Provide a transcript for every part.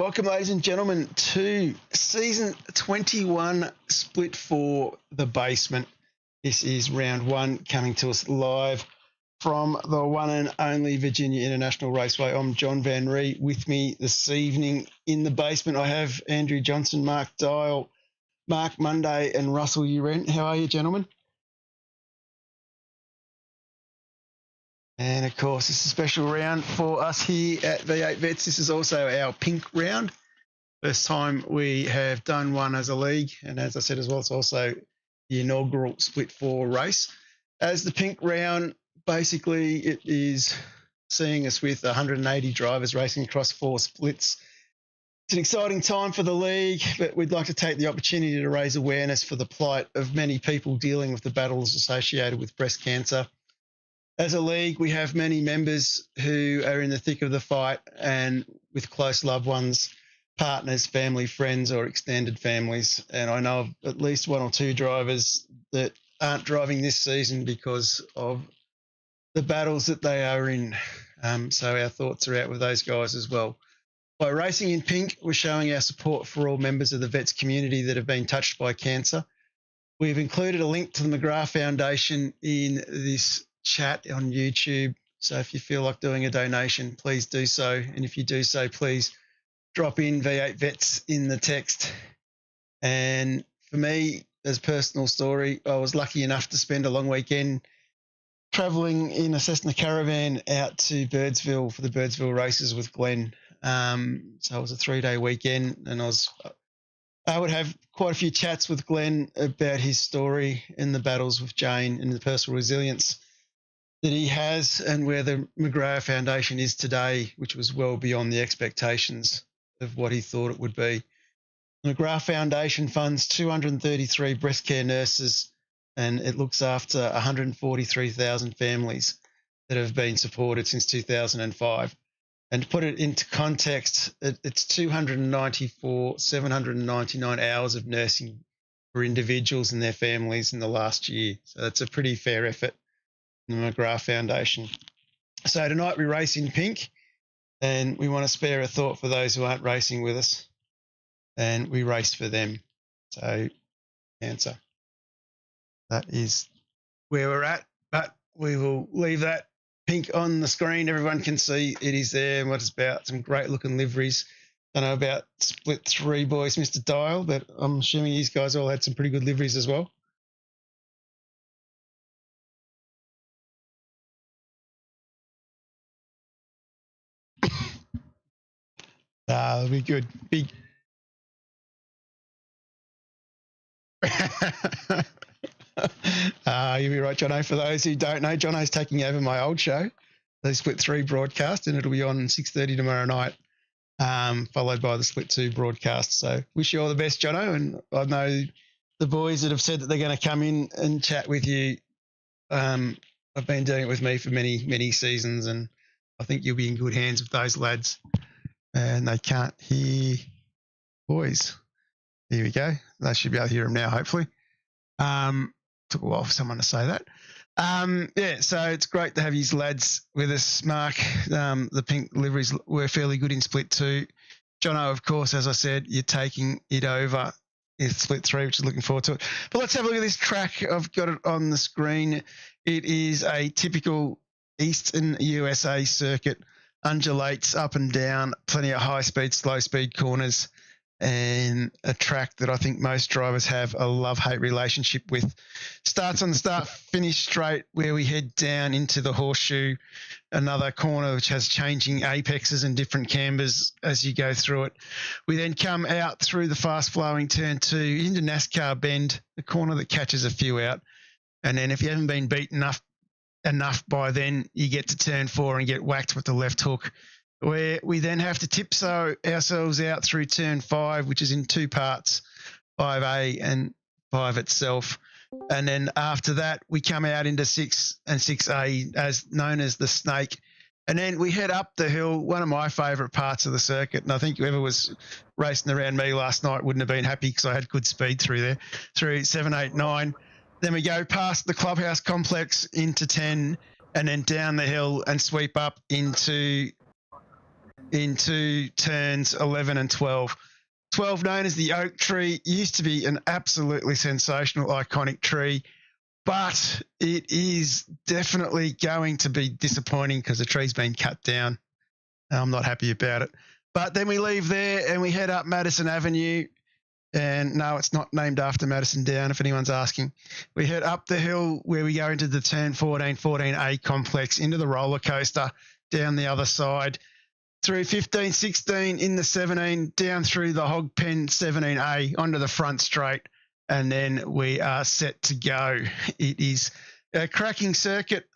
welcome, ladies and gentlemen, to season 21, split 4, the basement. This is round 1, coming to us live from the one and only Virginia International Raceway. I'm John Van Ree. With me this evening in the basement, I have Andrew Johnson, Mark Dial, Mark Monday, and Russell Urent. How are you, gentlemen? And, of course, it's a special round for us here at V8 Vets. This is also our pink round. First time we have done one as a league. And as I said as well, it's also the inaugural split 4 race. As the pink round, basically it is seeing us with 180 drivers racing across 4 splits. It's an exciting time for the league, but we'd like to take the opportunity to raise awareness for the plight of many people dealing with the battles associated with breast cancer. As a league, we have many members who are in the thick of the fight and with close loved ones, partners, family, friends, or extended families. And I know of at least 1 or 2 drivers that aren't driving this season because of the battles that they are in. So our thoughts are out with those guys as well. By racing in pink, we're showing our support for all members of the vets community that have been touched by cancer. We've included a link to the McGrath Foundation in this chat on YouTube. So if you feel like doing a donation, please do so. And if you do so, please drop in V8 Vets in the text. And for me, as a personal story, I was lucky enough to spend a long weekend travelling in a Cessna Caravan out to Birdsville for the Birdsville races with Glen. So it was a 3-day weekend, and I would have quite a few chats with Glen about his story and the battles with Jane and the personal resilience that he has, and where the McGrath Foundation is today, which was well beyond the expectations of what he thought it would be. The McGrath Foundation funds 233 breast care nurses, and it looks after 143,000 families that have been supported since 2005. And to put it into context, it's 799 hours of nursing for individuals and their families in the last year. So that's a pretty fair effort from the McGrath Foundation. So tonight we race in pink, and we want to spare a thought for those who aren't racing with us, and we race for them. So cancer. That is where we're at, but we will leave that pink on the screen. Everyone can see it is there and what it's about. Some great looking liveries. I don't know about split 3 boys, Mr. Dial, but I'm assuming these guys all had some pretty good liveries as well. That'll be good. Big. You'll be right, Jono. For those who don't know, Jono's taking over my old show, the Split 3 broadcast, and it'll be on 6:30 tomorrow night, followed by the Split 2 broadcast. So wish you all the best, Jono, and I know the boys that have said that they're going to come in and chat with you. I've been doing it with me for many, many seasons, and I think you'll be in good hands with those lads. And they can't hear boys. Here we go. They should be able to hear them now, hopefully. Took a while for someone to say that. Yeah, so it's great to have you lads with us, Mark. The pink liveries were fairly good in split 2. Jono, of course, as I said, you're taking it over in split 3, which is looking forward to it. But let's have a look at this track. I've got it on the screen. It is a typical Eastern USA circuit. Undulates up and down, plenty of high-speed, slow-speed corners, and a track that I think most drivers have a love-hate relationship with. Starts on the start, finish straight, where we head down into the horseshoe, another corner which has changing apexes and different cambers as you go through it. We then come out through the fast-flowing turn 2 into NASCAR Bend, the corner that catches a few out. And then if you haven't been beaten enough by then, you get to turn 4 and get whacked with the left hook, where we then have to tiptoe ourselves out through turn 5, which is in 2 parts, 5A and 5 itself. And then after that, we come out into 6 and 6A, as known as the snake. And then we head up the hill, one of my favourite parts of the circuit. And I think whoever was racing around me last night wouldn't have been happy because I had good speed through there, through 7, 8, 9. Then we go past the clubhouse complex into 10, and then down the hill and sweep up into into turns 11 and 12. 12, known as the oak tree, used to be an absolutely sensational, iconic tree, but it is definitely going to be disappointing because the tree's been cut down. I'm not happy about it. But then we leave there and we head up Madison Avenue. And no, it's not named after Madison Down, if anyone's asking. We head up the hill where we go into the turn 14A complex, into the roller coaster, down the other side, through 15, 16, in the 17, down through the hog pen 17A, onto the front straight, and then we are set to go. It is a cracking circuit.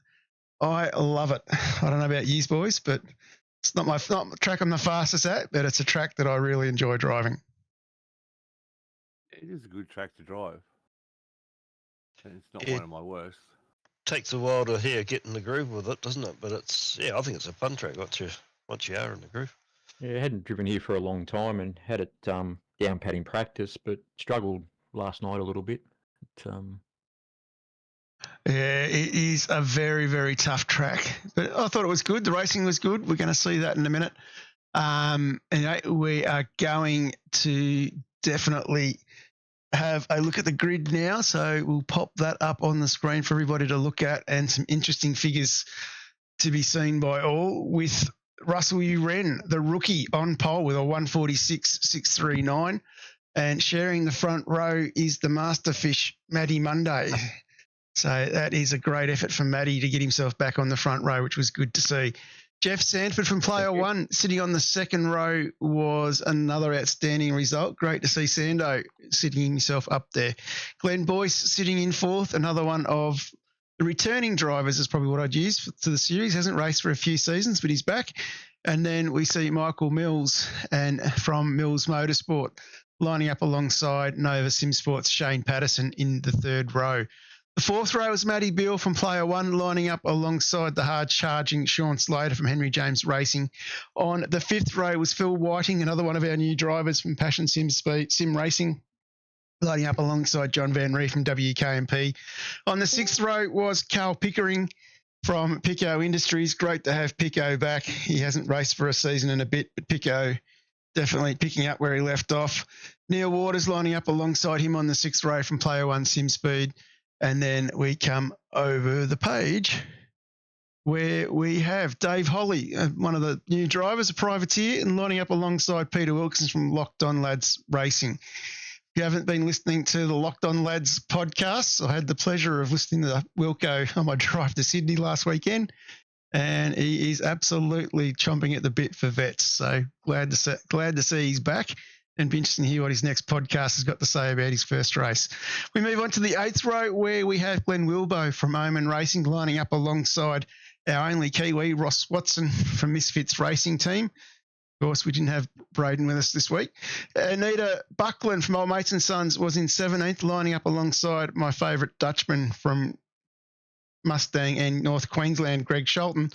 I love it. I don't know about you boys, but it's not the track I'm the fastest at, but it's a track that I really enjoy driving. It is a good track to drive. It's not one of my worst. Takes a while to get in the groove with it, doesn't it? But I think it's a fun track once you are in the groove. Yeah, I hadn't driven here for a long time and had it down pat in practice, but struggled last night a little bit. Yeah, it is a very, very tough track, but I thought it was good. The racing was good. We're going to see that in a minute. We are going to definitely have a look at the grid now. So we'll pop that up on the screen for everybody to look at, and some interesting figures to be seen by all, with Russell Wren, the rookie, on pole with a 146.639, and sharing the front row is the masterfish, Matty Monday. So that is a great effort from Matty to get himself back on the front row, which was good to see. Jeff Sandford from Player One sitting on the second row was another outstanding result. Great to see Sando sitting himself up there. Glen Boyce sitting in fourth, another one of the returning drivers is probably what I'd use to the series. Hasn't raced for a few seasons, but he's back. And then we see Michael Mills from Mills Motorsport lining up alongside Nova Simsports' Shane Patterson in the third row. The fourth row was Matty Beale from Player One lining up alongside the hard-charging Sean Slater from Henry James Racing. On the fifth row was Phil Whiting, another one of our new drivers from Passion Sim Racing, lining up alongside John Van Ree from WKMP. On the sixth row was Carl Pickering from Pico Industries. Great to have Pico back. He hasn't raced for a season and a bit, but Pico definitely picking up where he left off. Neil Waters lining up alongside him on the sixth row from Player One Sim Speed. And then we come over the page where we have Dave Holly, one of the new drivers, a privateer, and lining up alongside Peter Wilkinson from Locked On Lads Racing. If you haven't been listening to the Locked On Lads podcasts, I had the pleasure of listening to Wilco on my drive to Sydney last weekend, and he is absolutely chomping at the bit for vets. So glad to see he's back. And be interesting to hear what his next podcast has got to say about his first race. We move on to the eighth row where we have Glenn Wilbo from Omen Racing lining up alongside our only Kiwi, Ross Watson from Misfits Racing Team. Of course, we didn't have Braden with us this week. Anita Buckland from Old Mates and Sons was in 17th, lining up alongside my favourite Dutchman from Mustang and North Queensland, Greg Sholton.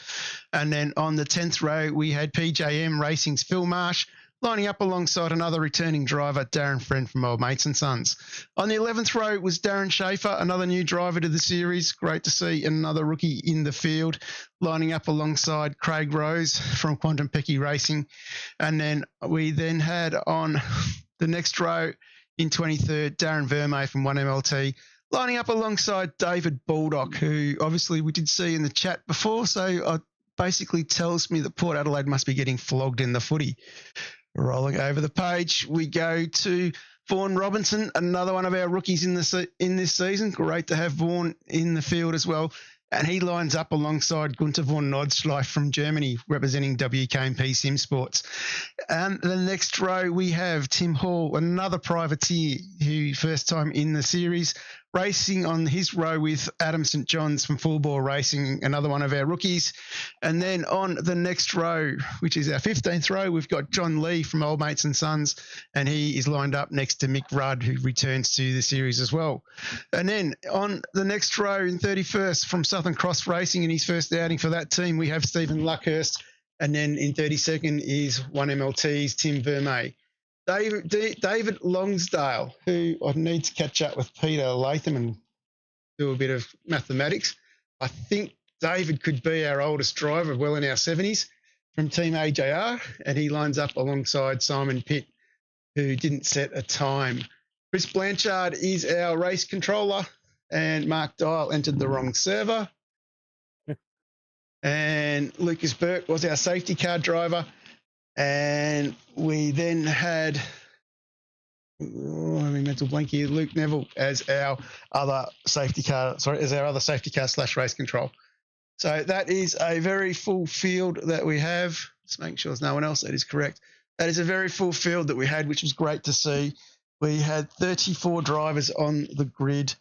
And then on the 10th row, we had PJM Racing's Phil Marsh lining up alongside another returning driver, Darren Friend from Old Mates and Sons. On the 11th row was Darren Schaefer, another new driver to the series. Great to see another rookie in the field, lining up alongside Craig Rose from Quantum Pecky Racing. And then we had on the next row in 23rd, Darren Vermey from 1MLT, lining up alongside David Baldock, who obviously we did see in the chat before. So it basically tells me that Port Adelaide must be getting flogged in the footy. Rolling over the page, we go to Vaughan Robinson, another one of our rookies in this season. Great to have Vaughan in the field as well. And he lines up alongside Gunther von Nordschleife from Germany, representing WKMP Sim Sports. The next row, we have Tim Hall, another privateer who first time in the series, racing on his row with Adam St. John's from Full Bore Racing, another one of our rookies. And then on the next row, which is our 15th row, we've got John Lee from Old Mates and Sons, and he is lined up next to Mick Rudd, who returns to the series as well. And then on the next row in 31st from Southern Cross Racing, in his first outing for that team, we have Stephen Luckhurst. And then in 32nd is 1MLT's Tim Vermey. David Longsdale, who I need to catch up with Peter Latham and do a bit of mathematics. I think David could be our oldest driver, well in our 70s. from Team AJR, and he lines up alongside Simon Pitt, who didn't set a time. Chris Blanchard is our race controller, and Mark Dial entered the wrong server. And Lucas Burke was our safety car driver. And we then had, mental blank here, Luke Neville as our other safety car / race control. So that is a very full field that we have. Just making sure there's no one else. That is correct. That is a very full field that we had, which was great to see. We had 34 drivers on the grid,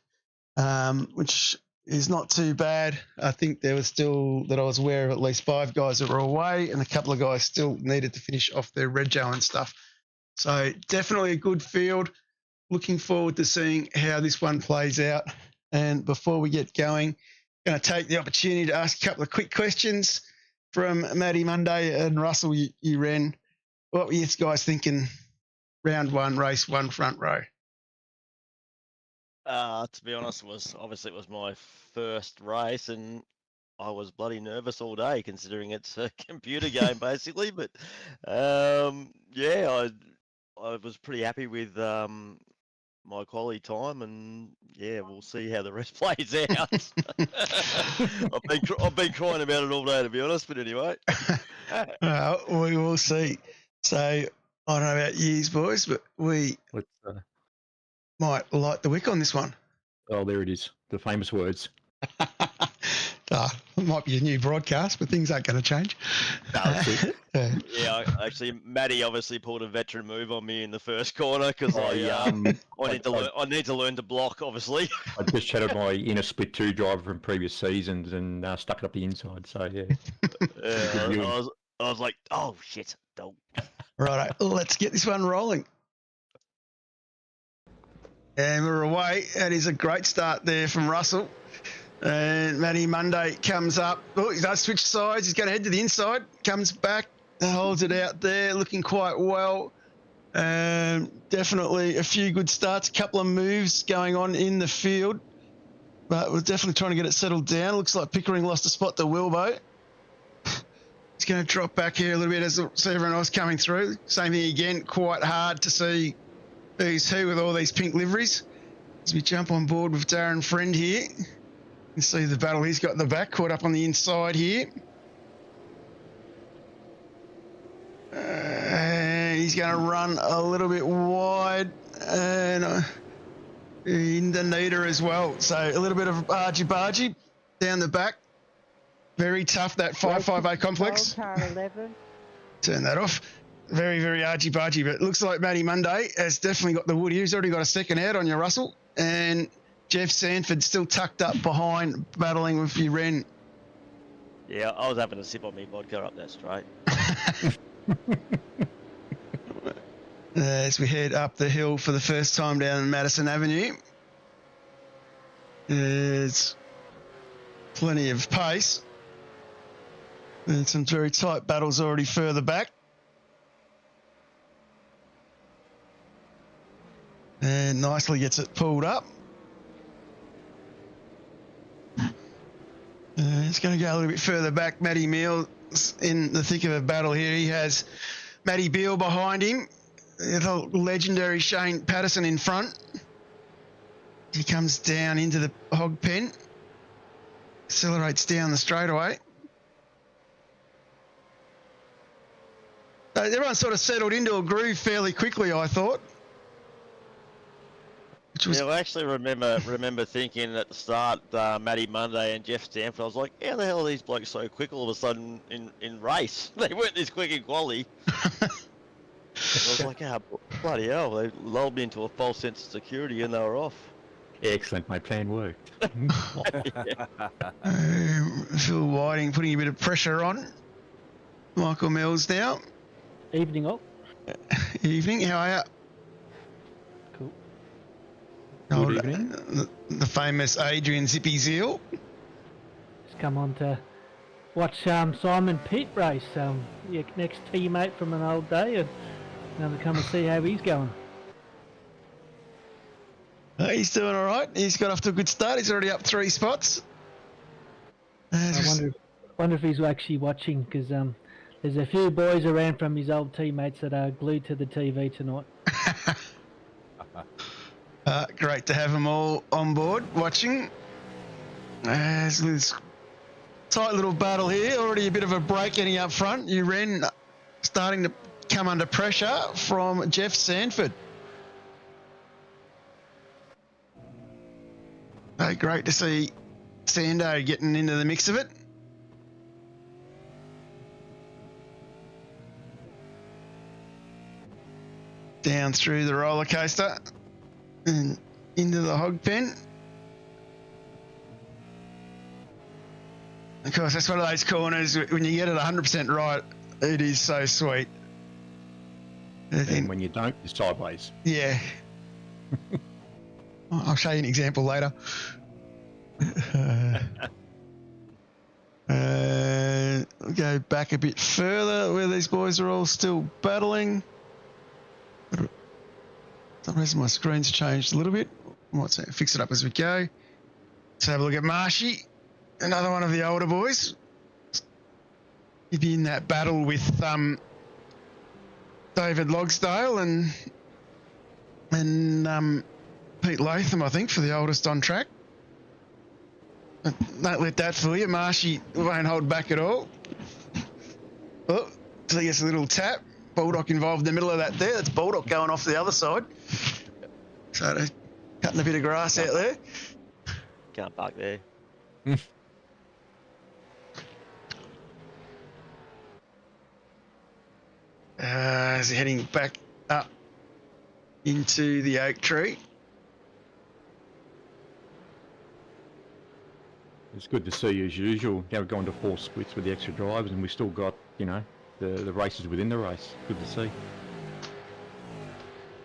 which is not too bad. I think there was still, that I was aware of, at least 5 guys that were away, and a couple of guys still needed to finish off their rego and stuff. So definitely a good field. Looking forward to seeing how this one plays out. And before we get going, I'm going to take the opportunity to ask a couple of quick questions from Matty Monday and Russell. You ran. What were you guys thinking? Round 1, race 1, front row. To be honest, it was my first race, and I was bloody nervous all day, considering it's a computer game basically. But I was pretty happy with my quality time, and we'll see how the rest plays out. I've been crying about it all day, to be honest. But anyway, we will see. So I don't know about yous, boys, but we might light the wick on this one. Oh, there it is. The famous words. It might be a new broadcast, but things aren't going to change. Actually, Matty obviously pulled a veteran move on me in the first corner because I need to learn to block, obviously. I just chatted my inner split 2 driver from previous seasons and stuck it up the inside. So, I was like, oh, shit. Don't. Right, let's get this one rolling. And we're away. That is a great start there from Russell. And Matty Monday comes up. Oh, he does switch sides. He's going to head to the inside. Comes back, holds it out there, looking quite well. Definitely a few good starts, a couple of moves going on in the field. But we're definitely trying to get it settled down. Looks like Pickering lost a spot to Wilbo. He's going to drop back here a little bit as see everyone else coming through. Same thing again, quite hard to see who's who with all these pink liveries. As we jump on board with Darren Friend here. You see the battle he's got in the back, caught up on the inside here. He's going to run a little bit wide and in the Nita as well. So a little bit of argy-bargy down the back. Very tough, that 550 complex. Turn that off. Very, very argy-bargy, but it looks like Matty Monday has definitely got the wood here. He's already got a second out on you, Russell. And Jeff Sandford still tucked up behind, battling with your Ren. Yeah, I was having a sip on me vodka up that straight. As we head up the hill for the first time down Madison Avenue. There's plenty of pace. And some very tight battles already further back. And nicely gets it pulled up. It's going to go a little bit further back. Matty Mills in the thick of a battle here. He has Matty Beale behind him. The legendary Shane Patterson in front. He comes down into the hog pen. Accelerates down the straightaway. Everyone sort of settled into a groove fairly quickly, I thought. I actually remember thinking at the start, Matty Monday and Jeff Stamford, I was like, how the hell are these blokes so quick all of a sudden in race? They weren't this quick in quali. I was like, bloody hell, they lulled me into a false sense of security and they were off. Excellent, my plan worked. Phil Whiting putting a bit of pressure on. Michael Mills now. Evening all. Evening, how are you? Cool. Good evening. The famous Adrian Zippy Zeal. Just come on to watch Simon Pitt race, your next teammate from an old day, and now to come and see how he's going. He's doing all right. He's got off to a good start. He's already up 3 spots. I wonder if he's actually watching, because There's a few boys around from his old teammates that are glued to the TV tonight. Great to have them all on board watching. There's this tight little battle here. Already a bit of a break getting up front. Uren starting to come under pressure from Jeff Sandford. Great to see Sando getting into the mix of it. Down through the roller coaster and into the hog pen. Of course, that's one of those corners when you get it 100% right, it is so sweet. And when you don't, you're sideways. Yeah. I'll show you an example later. We'll go back a bit further where these boys are all still battling. For some reason my screen's changed a little bit. I might fix it up as we go. Let's have a look at Marshy, another one of the older boys. He'd be in that battle with David Logsdale and Pete Latham, I think, for the oldest on track. But don't let that fool you. Marshy won't hold back at all. Oh, so he gets a little tap. Bulldog involved in the middle of that there. That's Bulldog going off the other side. So they're cutting a bit of grass out there. Can't park there. As they're heading back up into the oak tree. It's good to see, as usual, going to 4 splits with the extra drivers, and we still got, the races within the race. Good to see.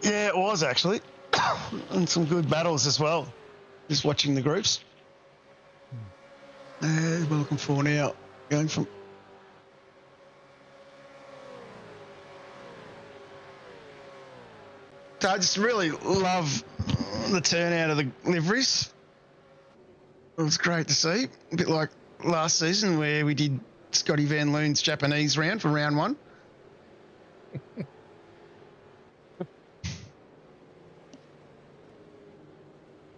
Yeah, it was actually. And some good battles as well. Just watching the groups. We're looking for now. Going from... So I just really love the turnout of the liveries. It was great to see. A bit like last season where we did Scotty Van Loon's Japanese round for round 1.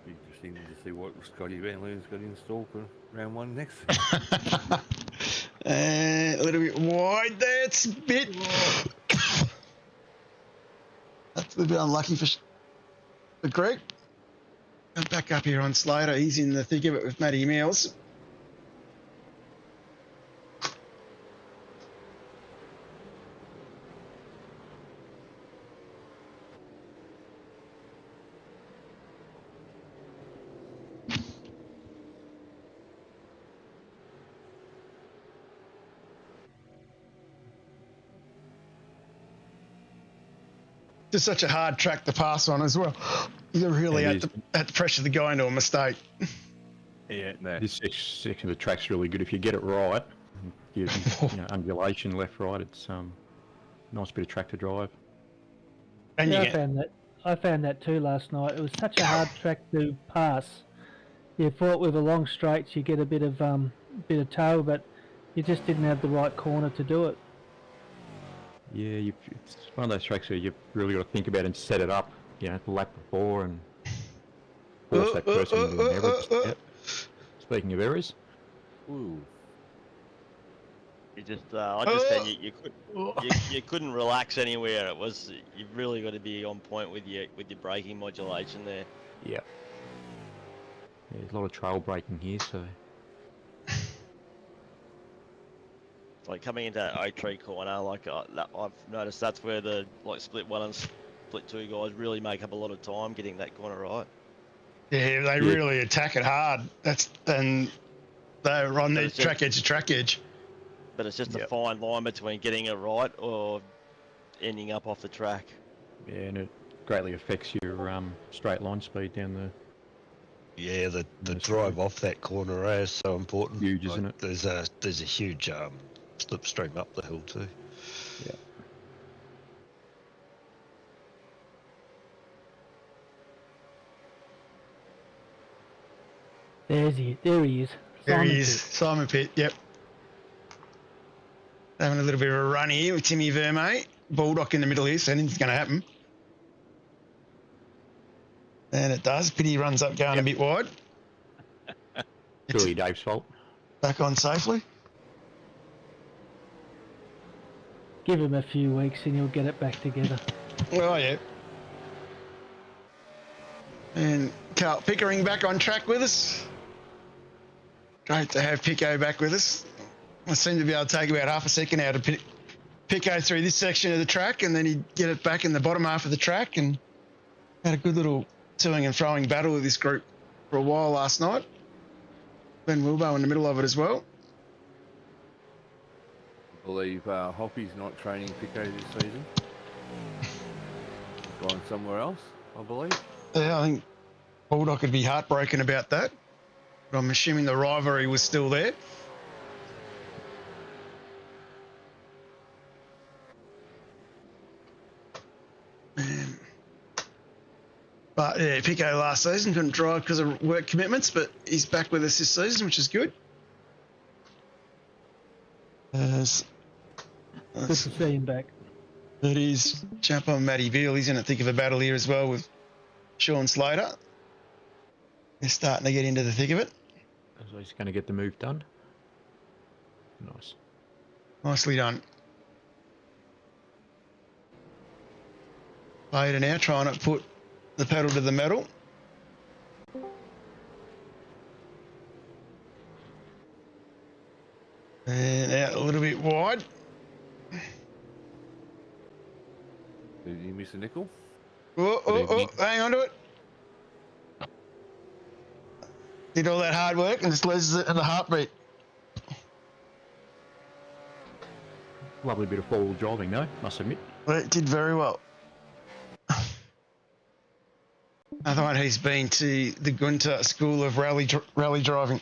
Interesting to see what Scotty Van Loon's got in store for round 1 next. A little bit wide there. It's a bit... That's a little bit unlucky for Greg. And back up here on Slater. He's in the thick of it with Matty Mills. Just such a hard track to pass on as well. You really had to pressure the guy into a mistake. Yeah, no. This section of the track's really good if you get it right. Undulation left, right. It's nice bit of track to drive. And yeah, I found that too last night. It was such a hard track to pass. You thought with the long straights you get a bit of toe, but you just didn't have the right corner to do it. Yeah, it's one of those tracks where you've really got to think about it and set it up, the lap before and force that person into an error. Yep. Speaking of errors. Ooh. You just, I just found you couldn't relax anywhere. It was, you've really got to be on point with your braking modulation there. Yeah. There's a lot of trail braking here, so. Like coming into that oak tree corner, like I've noticed that's where the split 1 and split 2 guys really make up a lot of time getting that corner right. Yeah, they really attack it hard. And they're on their track edge to track edge. But it's just a fine line between getting it right or ending up off the track. Yeah, and it greatly affects your straight line speed down the. Yeah, the drive off that corner is so important. Huge, isn't it? There's a huge slipstream up the hill too. Yeah. There he is. There he is. Simon Pitt, yep. Having a little bit of a run here with Timmy Vermey. Bulldog in the middle here, so anything's going to happen. And it does. Pity runs up going a bit wide. Purely Dave's fault. Back on safely. Give him a few weeks and you'll get it back together. Oh, yeah. And Carl Pickering back on track with us. Great to have Pico back with us. I seem to be able to take about half a second out of Pico through this section of the track, and then he'd get it back in the bottom half of the track, and had a good little toing and throwing battle with this group for a while last night. Ben Wilbo in the middle of it as well. I believe Hoppy's not training Pico this season. Gone somewhere else, I believe. Yeah, I think Bulldog could be heartbroken about that. But I'm assuming the rivalry was still there. But yeah, Pico last season couldn't drive because of work commitments, but he's back with us this season, which is good. Good to see him back. It is. Jump on Matty Veal. He's in the thick of a battle here as well with Sean Slater. They're starting to get into the thick of it. So he's going to get the move done. Nice. Nicely done. Vader now trying to put the pedal to the metal. And out a little bit wide. Did you miss a nickel? Oh, hang on to it. Did all that hard work and just loses it in the heartbeat. Lovely bit of four-wheel driving, though, must admit. Well, it did very well. Another one who's been to the Gunter School of Rally Driving.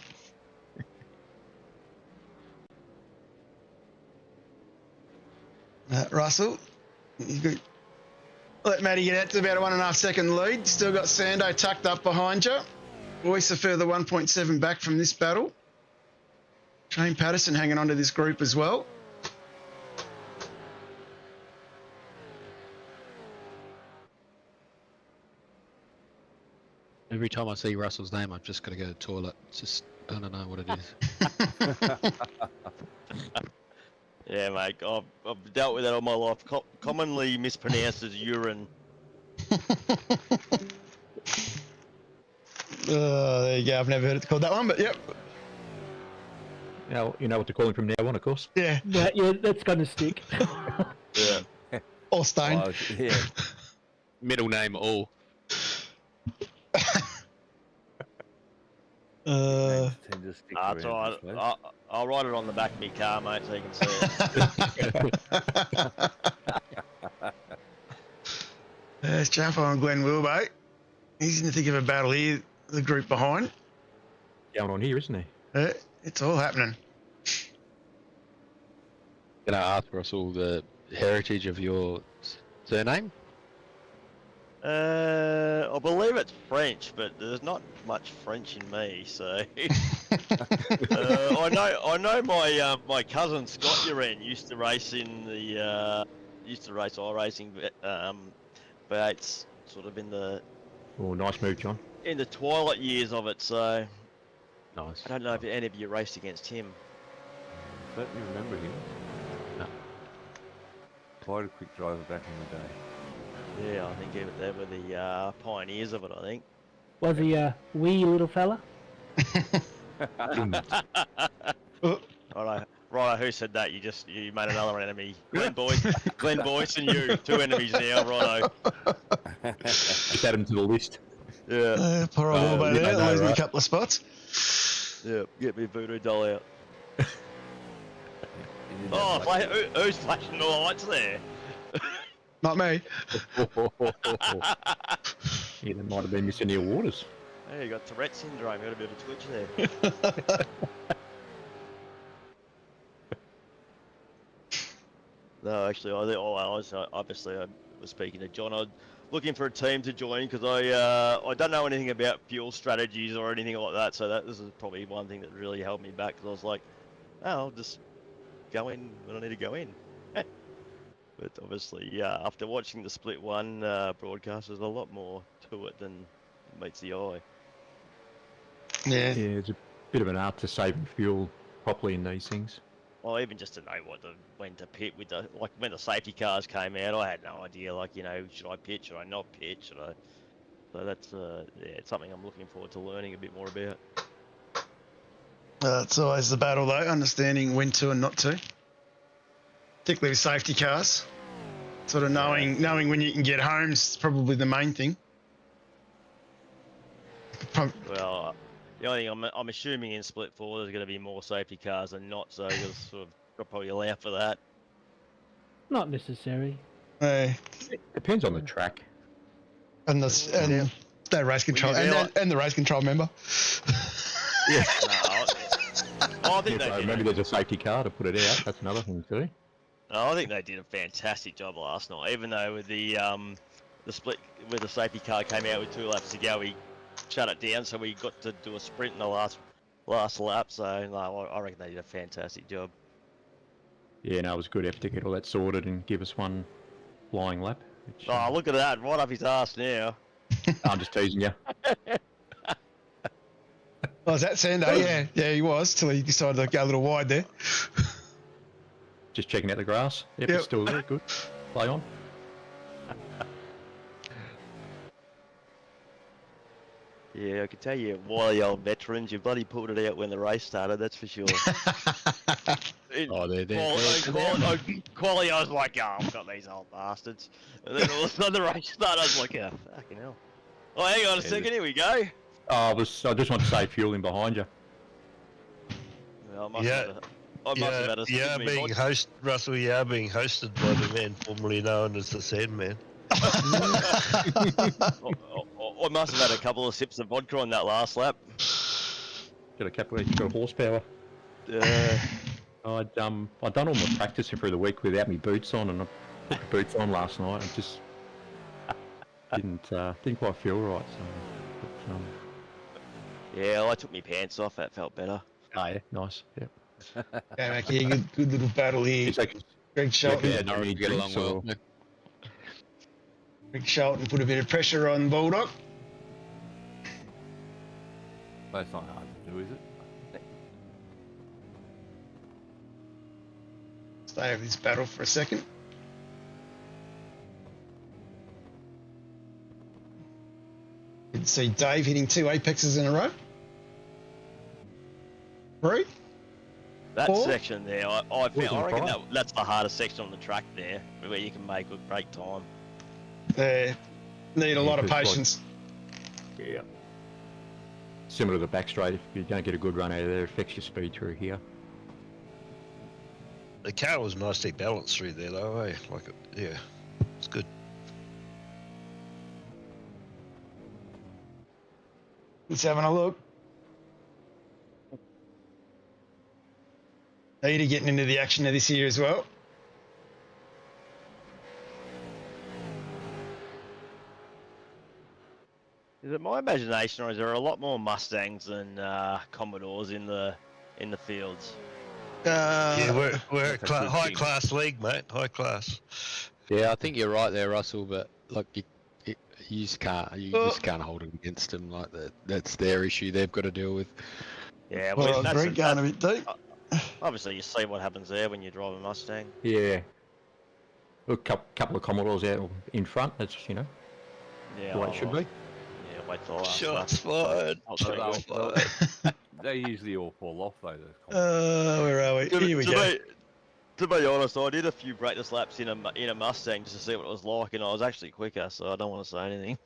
Russell, you could let Matty get out to about a 1.5 second lead. Still got Sando tucked up behind you. Boyce a further 1.7 back from this battle. Shane Patterson hanging on to this group as well. Every time I see Russell's name, I've just got to go to the toilet. It's just, I don't know what it is. Yeah, mate, I've dealt with that all my life. Commonly mispronounced as urine. There you go. I've never heard it called that one, but yep. Now you know what to call him from now on, of course. Yeah. Yeah, that's going to stick. Yeah. Or Stone. Oh, yeah. Middle name all. Names tend to stick That's all around, right. I'll write it on the back of my car, mate, so you can see it. There's Jumper on Glen Wilbo. He's in the thick of a battle here, the group behind. Going on here, isn't he? It's all happening. Can I ask Russell the heritage of your surname? I believe it's French, but there's not much French in me, so. I know my cousin Scott Uren used to race in the iRacing V8s, sort of in the. Oh, nice move, John. In the twilight years of it, so. Nice. I don't know if any of you raced against him. Don't you remember him? No. Quite a quick driver back in the day. Yeah, I think they were the pioneers of it, I think. Was he a wee little fella? Righto, who said that? You made another enemy. Glen Boyce and you. 2 enemies now, righto. Just add him to the list. Yeah. Poor old Wilbo there, know, losing right? a couple of spots. Yeah, get me voodoo doll out. Oh, who's flashing the lights there? Not me. Yeah, that might have been Mr. Neil Waters. Hey, you got Tourette syndrome. You got a bit of a twitch there. No, actually, I was speaking to John. I was looking for a team to join because I don't know anything about fuel strategies or anything like that. So this is probably one thing that really held me back because I was like, oh, I'll just go in when I need to go in. But obviously, after watching the Split 1 broadcast, there's a lot more to it than meets the eye. Yeah. Yeah, it's a bit of an art to saving fuel properly in these things. Well, even just to know when to pit with when the safety cars came out, I had no idea. Like, should I pit? Should I not pit? Should I? So that's it's something I'm looking forward to learning a bit more about. It's always the battle, though, understanding when to and not to. Particularly with safety cars. Sort of knowing when you can get home is probably the main thing. Well, the only thing I'm assuming in Split 4 there's going to be more safety cars than not, so you'll sort of probably allow for that. Not necessary. Yeah. Depends on the track. And the race control and the race control member. Yeah. No, I think Yeah, so maybe there's a safety car to put it out. That's another thing too. I think they did a fantastic job last night. Even though with the split, where the safety car came out with 2 laps to go, we shut it down, so we got to do a sprint in the last lap. So no, I reckon they did a fantastic job. Yeah, no, it was a good effort to get all that sorted and give us one flying lap. Which, Oh, look at that, right up his ass now. I'm just teasing you. Oh, is that Sando? Yeah, he was, till he decided to go a little wide there. Just checking out the grass. Yep, Yep. it's still there. Good. Play on. Yeah, I can tell you, wily old veterans, you bloody pulled it out when the race started, that's for sure. Oh, they're Quali, I was like, oh, I've got these old bastards. And then all of a sudden the race started, I was like, oh, fucking hell. Oh, hang on a second, here we go. Oh, I just want to save fuel in behind you. Well, I must have had a being Russell, you are being hosted by the man formerly known as the Sandman. I must have had a couple of sips of vodka on that last lap. Got a couple of horsepower. I'd done all my practicing through the week without my boots on, and I put the boots on last night and just didn't quite feel right. So, yeah, I took my pants off. That felt better. oh yeah, nice. Yeah. Back here, good little battle here. It's like, Greg Shelton. yeah, no, we get along well. Greg Shelton put a bit of pressure on Bulldog. That's not hard to do, is it? Stay over this battle for a second. You can see Dave hitting 2 apexes in a row. 3. That 4? section there, I reckon that's the hardest section on the track there, where you can make good break time. Need a lot of because, patience. yeah. Similar to the back straight, if you don't get a good run out of there, it affects your speed through here. The car was nicely balanced through there, though. Eh? Yeah, it's good. Let's having a look. Peter getting into the action of this year as well. Is it my imagination, or is there a lot more Mustangs than Commodores in the fields? Yeah, we're That's a good high team. class league, mate. High class. Yeah, I think you're right there, Russell. But like you just can't hold it against them. Like that's their issue. They've got to deal with. Yeah, Well, that's Greg going a bit deep. obviously you see what happens there when you drive a Mustang. Yeah. A couple of Commodores out in front. That's Yeah, the way it should be. Yeah, wait till the last Shots lap. fired. They usually all fall off though. Those Where are we? Here we go. To be honest, I did a few practice laps in a Mustang just to see what it was like, and I was actually quicker, so I don't want to say anything.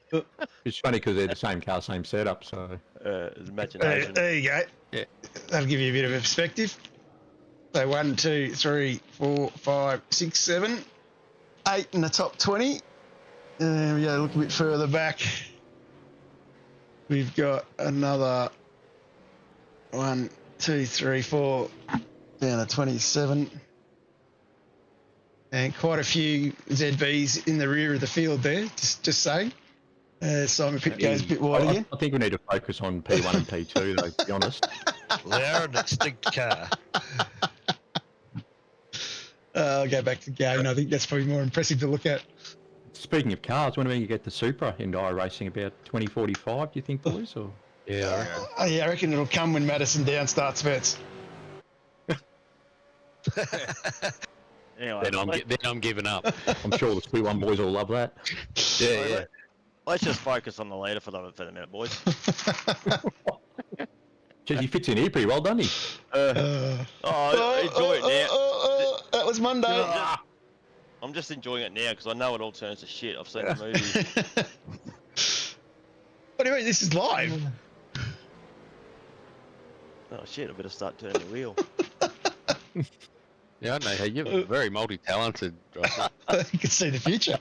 It's funny because they're the same car, same setup. So It's imagination. There you go. Yeah. That'll give you a bit of a perspective. So 1, 2, 3, 4, 5, 6, 7, 8 in the top 20. There we go. Look a bit further back. We've got another 1, 2, 3, 4 down to 27. And quite a few ZBs in the rear of the field there, just saying. Simon Pitt goes a bit wide again. I think we need to focus on P1 and P2, though, to be honest. They are an extinct car. I'll go back to Gain. I think that's probably more impressive to look at. Speaking of cars, when are we going to get the Supra into iRacing? About 2045, do you think, boys? Or Yeah. I reckon it'll come when Madison Down starts vets. Anyway, Then I'm giving up. I'm sure the Split One boys will love that. Yeah. let's just focus on the leader for the minute, boys. Geez, he fits in here pretty well, doesn't he? Enjoy it now. That was Monday. I'm just enjoying it now because I know it all turns to shit. I've seen the movie. What do you mean? This is live. Oh shit! I better start turning the wheel. Yeah, I know. Hey, you're very multi-talented, Russell. You can see the future.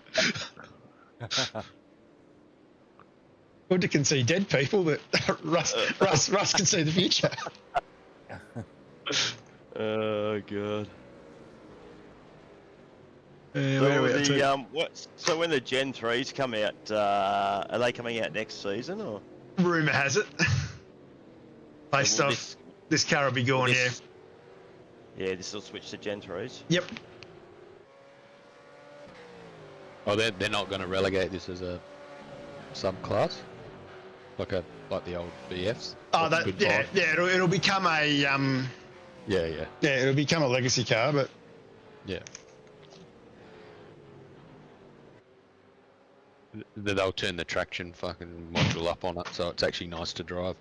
Good to can see dead people, but Russ can see the future. Oh god. So when the Gen 3s come out, are they coming out next season or? Rumour has it. Based off this car will be gone, yeah. Yeah, this will switch to Gen 3s. Yep. Oh, they're not going to relegate this as a subclass, like the old BFs. Oh, it'll become a it'll become a legacy car, but yeah. They'll turn the traction fucking module up on it, so it's actually nice to drive.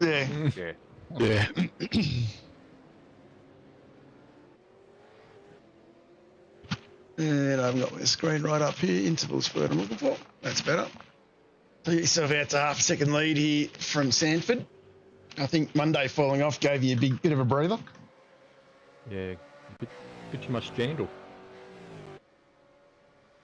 yeah. Yeah. And I've got my screen right up here. Intervals for what I'm looking for. That's better. So you yourself out to half a second lead here from Sandford. I think Monday falling off gave you a bit of a breather. Yeah, bit too much jandle.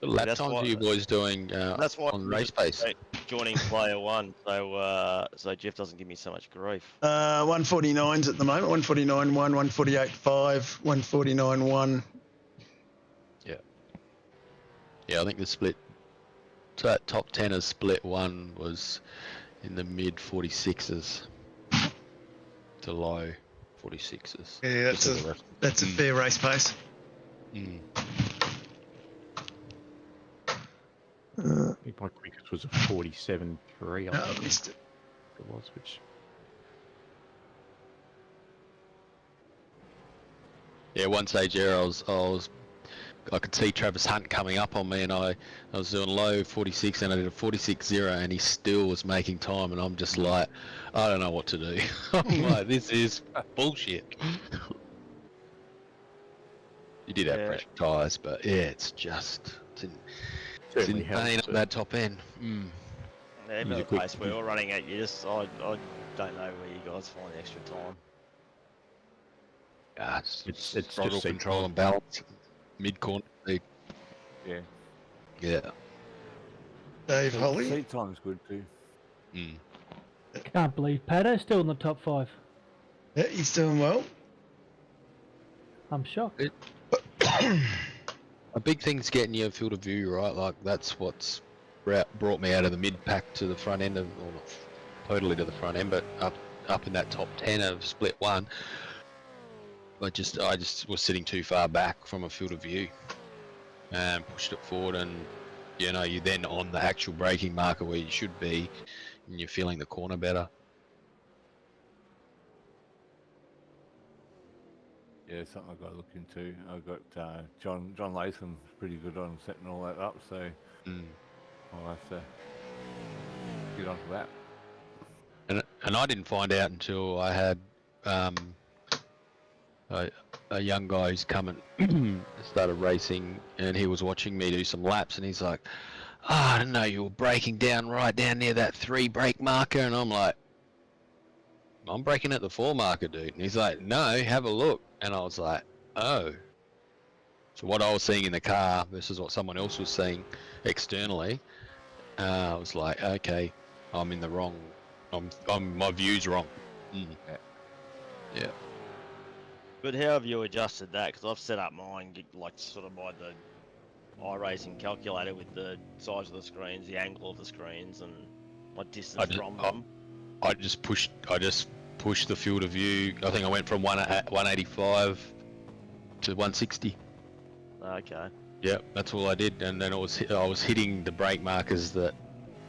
The lap times are you boys doing that's why on race pace? Joining player one, so Jeff doesn't give me so much grief. 149s at the moment. 149.1, 148.5, 149.1. Yeah, I think the split, so that top 10 split one was in the mid 46s to low 46s. Yeah, that's a fair race pace. Mm. I think my quickest was a 47.3. I missed it. It was, which. Yeah, one stage there I could see Travis Hunt coming up on me, and I was doing low 46 and I did a 46.0 and he still was making time, and I'm just like, I don't know what to do. I'm like, this is bullshit. You did have pressure tyres, but yeah, it's in pain at that top end. Mm. Yeah, even the pace we were running at, I don't know where you guys find the extra time. It's throttle control and balance. Mid-corner. Yeah. Yeah. Dave Holly. Seat time's good too. Mm. Can't believe Patto's still in the top 5. Yeah, he's doing well. I'm shocked. A big thing's getting your field of view, right? Like, that's what's brought me out of the mid-pack to the front end of, or not totally to the front end, but up in that top 10 of split one. I just was sitting too far back from a field of view and pushed it forward, and you're then on the actual braking marker where you should be, and you're feeling the corner better. Yeah, something I've got to look into. I've got John Latham's pretty good on setting all that up, so I'll have to get onto that. And I didn't find out until I had a young guy who's come and started racing, and he was watching me do some laps, and he's like, I didn't know you were braking down right down near that 3 brake marker, and I'm like, I'm braking at the 4 marker, dude. And he's like, no, have a look. And I was like, oh. So what I was seeing in the car versus what someone else was seeing externally, I was like, okay, I'm in the wrong, my view's wrong. Mm. Yeah. But how have you adjusted that? Because I've set up mine like sort of by the iRacing calculator with the size of the screens, the angle of the screens, and my distance from them. I just pushed the field of view. I think I went from 185 to 160. Okay. Yeah, that's all I did, and then I was hitting the brake markers that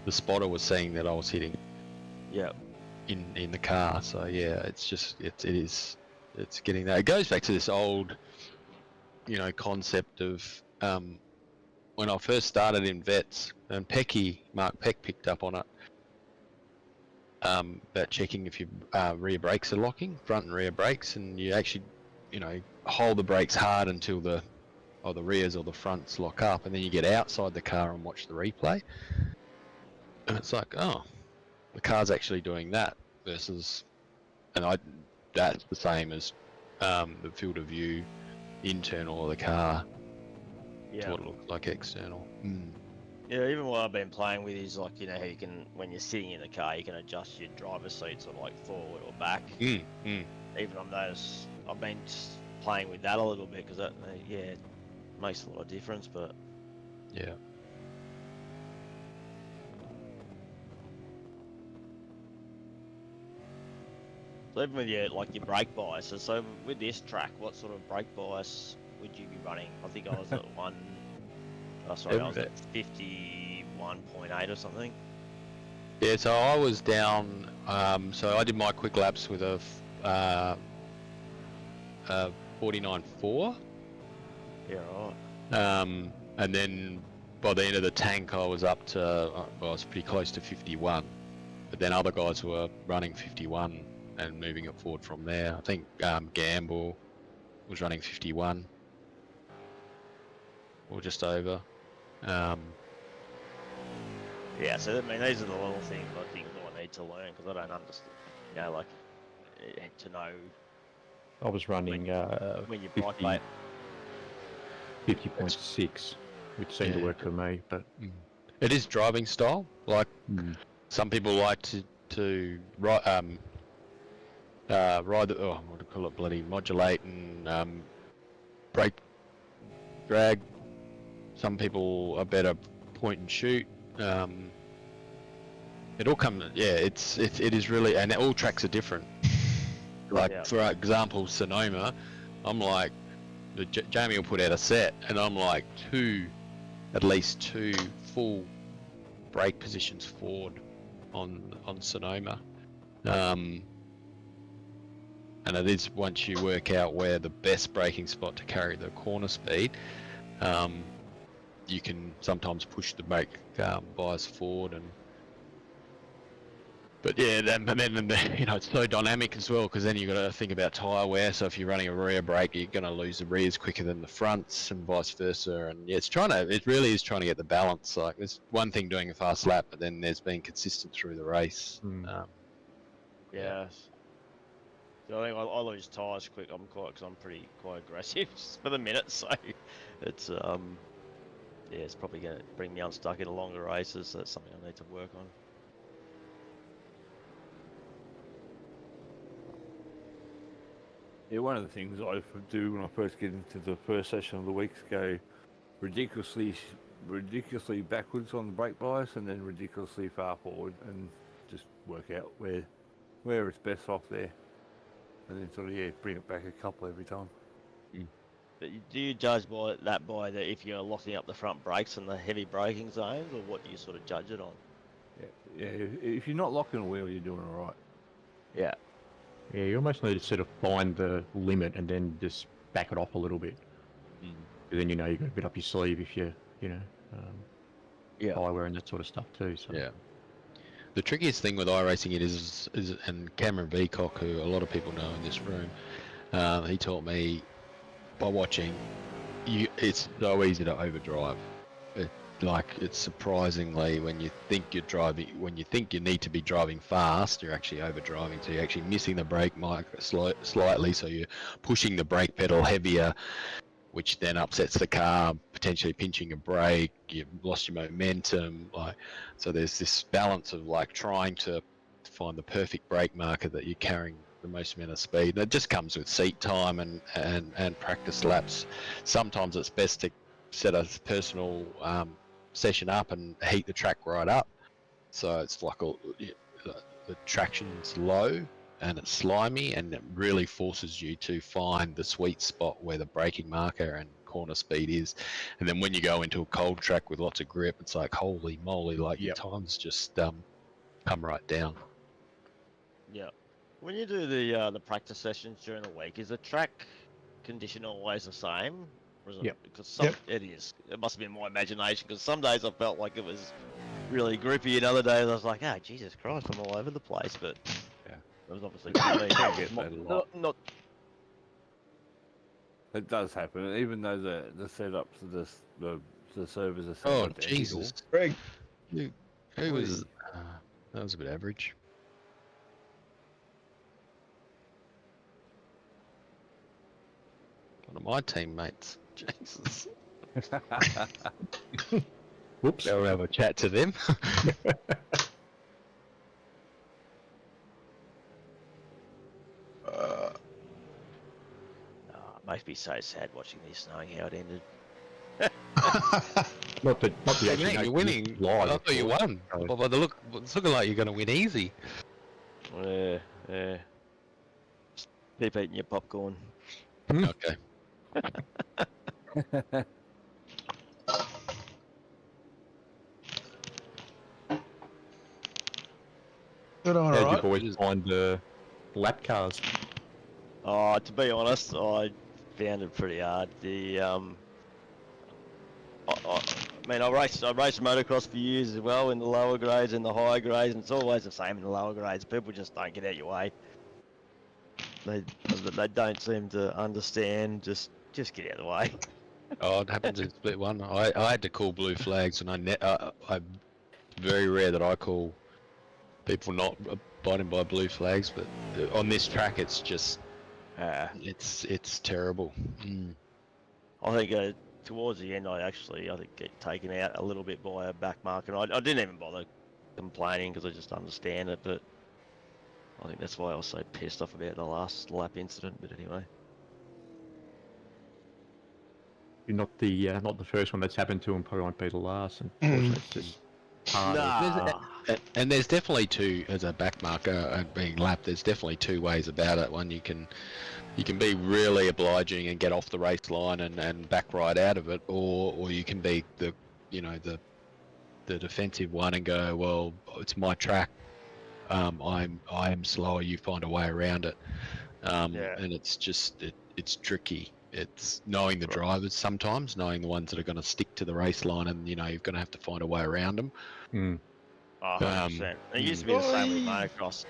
the spotter was seeing that I was hitting. Yeah. In the car. So yeah, it's getting that. It goes back to this old, concept of when I first started in vets, and Mark Peck picked up on it. About checking if your rear brakes are locking, front and rear brakes, and you actually, hold the brakes hard until the rears or the fronts lock up, and then you get outside the car and watch the replay. And it's like, oh, the car's actually doing that versus, that's the same as the field of view internal of the car. Yeah. To what it looks like external. Yeah, even what I've been playing with is like, how you can, when you're sitting in the car, you can adjust your driver's seat sort of like forward or back. Even I've been playing with that a little bit because that, it makes a lot of difference, but. Yeah. So even with your brake biases, so with this track, what sort of brake bias would you be running? I think I was at I was at 51.8 or something. Yeah, so I was down. So I did my quick laps with a 49.4. Yeah, right. And then by the end of the tank, I was up to. I was pretty close to 51. But then other guys were running 51. And moving it forward from there. I think Gamble was running 51 or just over. Yeah, so I mean, these are the little things I think that I need to learn because I don't understand. To know. I was running when you bike mate. 50.6, which seemed to work for me. But it is driving style. Like some people like to ride the, what do you call it, bloody modulate and brake drag. Some people are better point and shoot. It all comes, it is really, and all tracks are different. For example, Sonoma, I'm like, Jamie will put out a set, and I'm like at least two full brake positions forward on Sonoma. And it is, once you work out where the best braking spot to carry the corner speed, you can sometimes push the brake bias forward. But yeah, then it's so dynamic as well, because then you've got to think about tyre wear. So if you're running a rear brake, you're going to lose the rears quicker than the fronts, and vice versa. And yeah, it really is trying to get the balance. Like, there's one thing doing a fast lap, but then there's being consistent through the race. So I think I lose tyres quick. Because I'm quite aggressive for the minute. So it's it's probably going to bring me unstuck in the longer races. So that's something I need to work on. Yeah, one of the things I do when I first get into the first session of the week is go ridiculously backwards on the brake bias, and then ridiculously far forward, and just work out where it's best off there. And then sort of, bring it back a couple every time. But do you judge by that if you're locking up the front brakes and the heavy braking zones, or what do you sort of judge it on? Yeah, if you're not locking a wheel, you're doing all right. Yeah. Yeah, you almost need to sort of find the limit and then just back it off a little bit. Then you've got a bit up your sleeve if you're, tyre wear and that sort of stuff too. So. Yeah. The trickiest thing with iRacing is and Cameron Veacock, who a lot of people know in this room, he taught me by watching, it's so easy to overdrive. It's surprisingly, when you think you need to be driving fast, you're actually overdriving. So you're actually missing the brake marker slightly, so you're pushing the brake pedal heavier, which then upsets the car, potentially pinching a brake. You've lost your momentum. So there's this balance of trying to find the perfect brake marker that you're carrying the most amount of speed. And it just comes with seat time and practice laps. Sometimes it's best to set a personal session up and heat the track right up. So it's like the traction's low and it's slimy, and it really forces you to find the sweet spot where the braking marker and corner speed is. And then when you go into a cold track with lots of grip, it's like, holy moly, like your Yep. times just come right down. Yeah. When you do the practice sessions during the week, is the track condition always the same? Or is it, Yep. Because it is. It must have been my imagination, because some days I felt like it was really grippy, and other days I was like, oh, Jesus Christ, I'm all over the place. But Yeah. it was obviously get that a lot. not It does happen, even though the setups of the servers are set Oh, identical. Jesus. Greg, Who was... that was a bit average. One of my teammates. Jesus. Whoops. I'll have a chat to them. it makes me so sad watching this, knowing how it ended. Not the Yeah, actually mate, no, you're winning. live, I of thought you course. won. So- But it's looking like you're going to win easy. Yeah. Just keep eating your popcorn. Okay. good on, How'd you alright. boys find lap cars? Oh, to be honest, I found it pretty hard. I raced motocross for years as well in the lower grades and the higher grades, and it's always the same in the lower grades. People just don't get out your way. They don't seem to understand. Just get out of the way. Oh, it happens in split one. I had to call blue flags, and I very rare that I call people not abiding by blue flags. But on this track, it's just it's terrible. I think towards the end, I think get taken out a little bit by a back mark, and I didn't even bother complaining because I just understand it. But I think that's why I was so pissed off about the last lap incident. But anyway. You're not the first one that's happened to, and probably won't be the last. And unfortunately, it's just hard. And there's definitely two, as a back marker and being lapped, there's definitely two ways about it. One, you can be really obliging and get off the race line and back right out of it, or you can be the defensive one and go, well, it's my track. I am slower. You find a way around it. And it's just it's tricky. It's knowing the drivers sometimes, knowing the ones that are going to stick to the race line, and you're going to have to find a way around them. Oh, 100%. It used to be the same with motocross.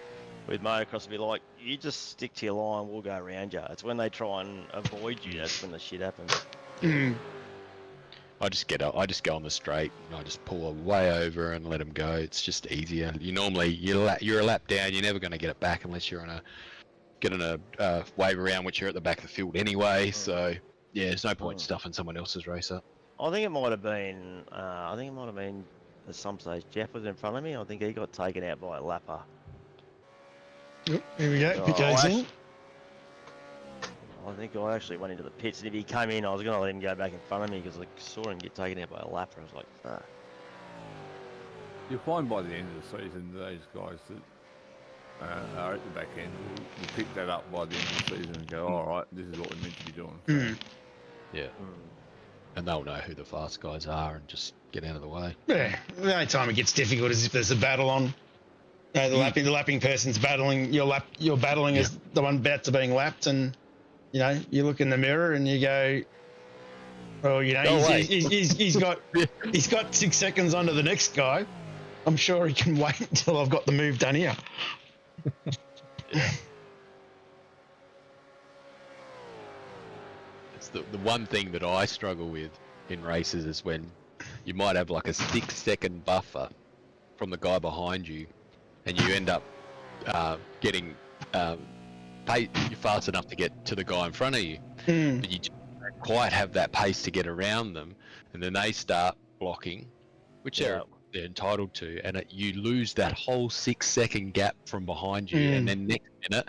With motocross, it'd be like, you just stick to your line, we'll go around you. It's when they try and avoid you, that's when the shit happens. I just go on the straight, and I just pull way over and let them go. It's just easier. You're a lap down. You're never going to get it back unless you're getting a wave around, which you're at the back of the field anyway. So yeah, there's no point stuffing someone else's race up. I think it might have been at some stage Jeff was in front of me. I think he got taken out by a lapper. Yep, here we go. PK's in. I think I actually went into the pits, and if he came in, I was going to let him go back in front of me because I saw him get taken out by a lapper. I was like, fuck. You'll find by the end of the season, those guys that are at the back end will pick that up by the end of the season and go, all right, this is what we're meant to be doing. Yeah. And they'll know who the fast guys are and just get out of the way. Yeah, the only time it gets difficult is if there's a battle on. The lapping person's battling. You're battling as the one about to being lapped, and you look in the mirror and you go, well, he's got 6 seconds onto the next guy. I'm sure he can wait until I've got the move done here. It's the one thing that I struggle with in races is when you might have like a 6-second buffer from the guy behind you, and you end up getting you're fast enough to get to the guy in front of you, but you don't quite have that pace to get around them, and then they start blocking, which they're entitled to, and you lose that whole 6-second gap from behind you, and then next minute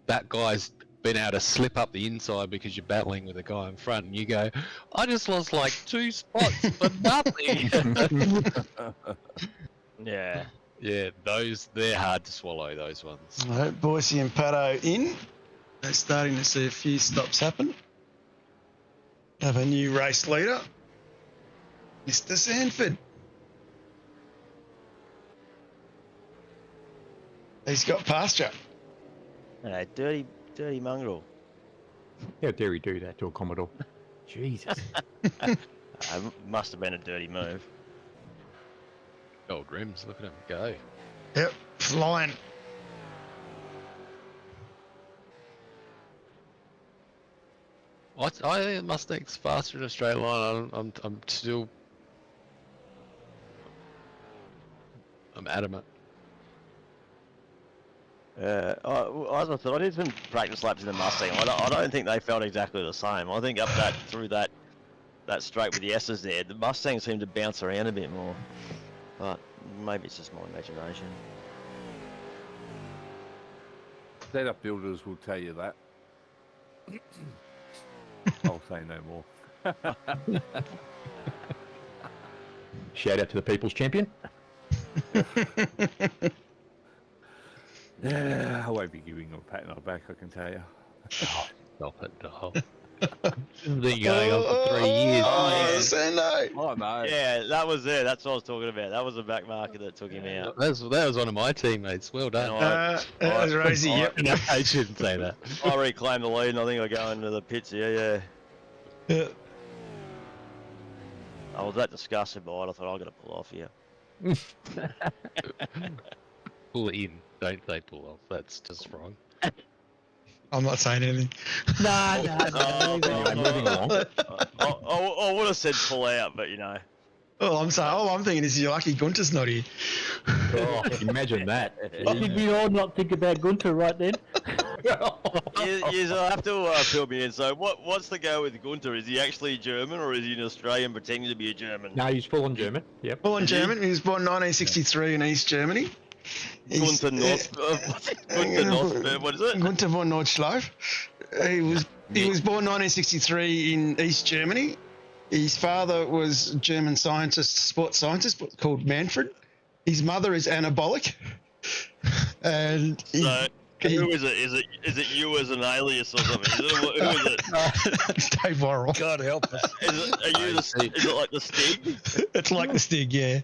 that guy's been able to slip up the inside because you're battling with a guy in front, and you go, I just lost like 2 spots for nothing. Yeah, they're hard to swallow, those ones. All right, Boyce and Patto in. They're starting to see a few stops happen. Have a new race leader, Mr. Sandford. He's got pasture. Dirty mongrel. How dare he do that to a Commodore? Jesus. Must have been a dirty move. Gold rims, look at him go. Yep, flying. I think Mustang's faster in a straight line. I'm still. I'm adamant. As I said, I did some practice laps in the Mustang. I don't think they felt exactly the same. I think through that straight with the S's there, the Mustang seemed to bounce around a bit more. But maybe it's just my imagination. Setup builders will tell you that. I'll say no more. Shout out to the People's Champion. Yeah, I won't be giving him a pat on the back, I can tell you. Stop it, doll. Been going on for 3 years. Sando. Oh, no. Yeah, that was it. That's what I was talking about. That was the back marker that took him out. That was one of my teammates. Well done. That was Rosie, yep. No, I shouldn't say that. I reclaimed the lead, and I think I go into the pits here. Yeah. I was that disgusted by it. I thought I got to pull off here. Pull in. Don't say pull off. That's just wrong. I'm not saying anything. Nah. Anyway, moving along. I would have said pull out, but All I'm thinking is you're lucky Gunter's not here. Oh, imagine that. Did we all not think about Gunter right then? Yes, I'll have to fill me in. So, what's the go with Gunter? Is he actually German, or is he an Australian pretending to be a German? No, he's full on German. Yep. Born German. He was born 1963 in East Germany. Gunter North. Gunter North. What is it? Gunter von Nordschleife. He was born 1963 in East Germany. His father was a German sports scientist called Manfred. His mother is anabolic. And who is it? Is it you as an alias or something? Who is it? It's Dave Worrell. God help us. Is it like the Stig? It's like the Stig, yeah.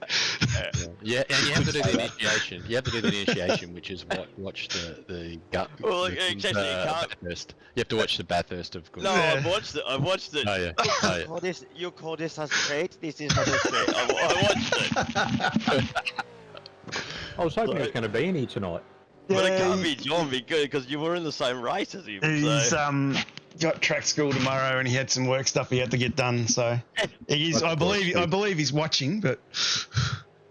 Yeah, and you have to do the initiation. You have to do the initiation, which is watch the gut. Well, like, actually, you can't. Bathurst. You have to watch the Bathurst of Gunter. No, I've watched it. Oh yeah. Oh, yeah. You call this a straight? This is not a straight. I watched it. I was hoping it was going to be in here tonight. But it can't be John because you were in the same race as him. He's So. got track school tomorrow, and he had some work stuff he had to get done. So he's, I believe he's watching, but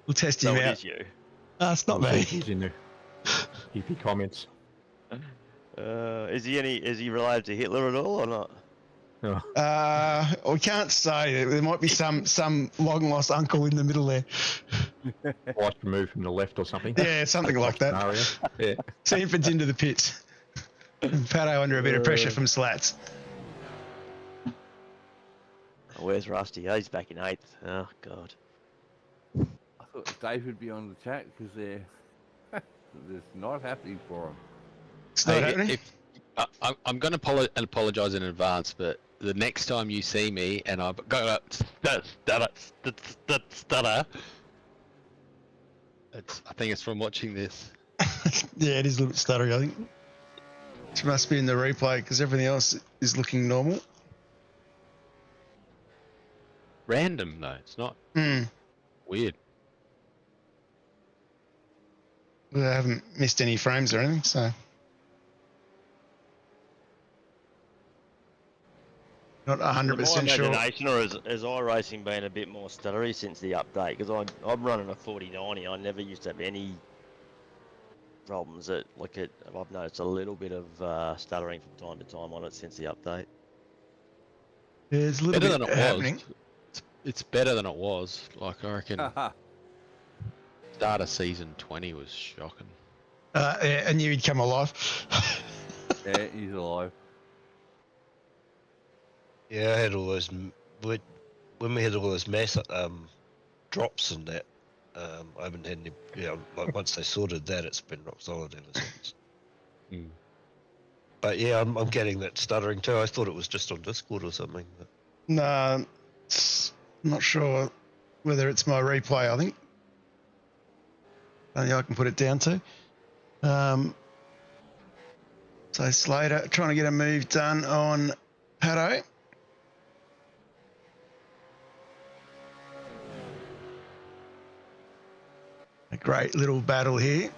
we'll test him So it out. is you. It's not I'll see me. if he's in there. If he comments. Is he related to Hitler at all or not? Oh. We can't say. There might be some long lost uncle in the middle there. Twice removed from the left or something. Yeah, something like that. Scenario. Yeah. Sandford's into the pits. Patto under a bit of pressure from Slats. Where's Rusty? Oh, he's back in 8th. Oh, God. I thought Dave would be on the chat because they're not happening for him. It's not happening. I'm going to apologise in advance, but the next time you see me and I've got stutter, I think it's from watching this. Yeah, it is a little bit stuttery, I think. It must be in the replay because everything else is looking normal. Random though, it's not weird. I haven't missed any frames or anything, so. Not 100% sure. Imagination, or has iRacing been a bit more stuttery since the update? Because I'm running a 4090. I never used to have any problems. I've noticed a little bit of stuttering from time to time on it since the update. There's a little Better bit than it happening. was. It's better than it was. Like I reckon, start of season 20 was shocking. Yeah, I knew he'd come alive. Yeah, he's alive. Yeah, I had all those. When we had all those mass drops and that, I haven't had any. Yeah, like once they sorted that, it's been rock solid ever since. Mm. But yeah, I'm getting that stuttering too. I thought it was just on Discord or something. But No, not sure whether it's my replay. I think only I can put it down to. So Slater trying to get a move done on Patto. A great little battle here.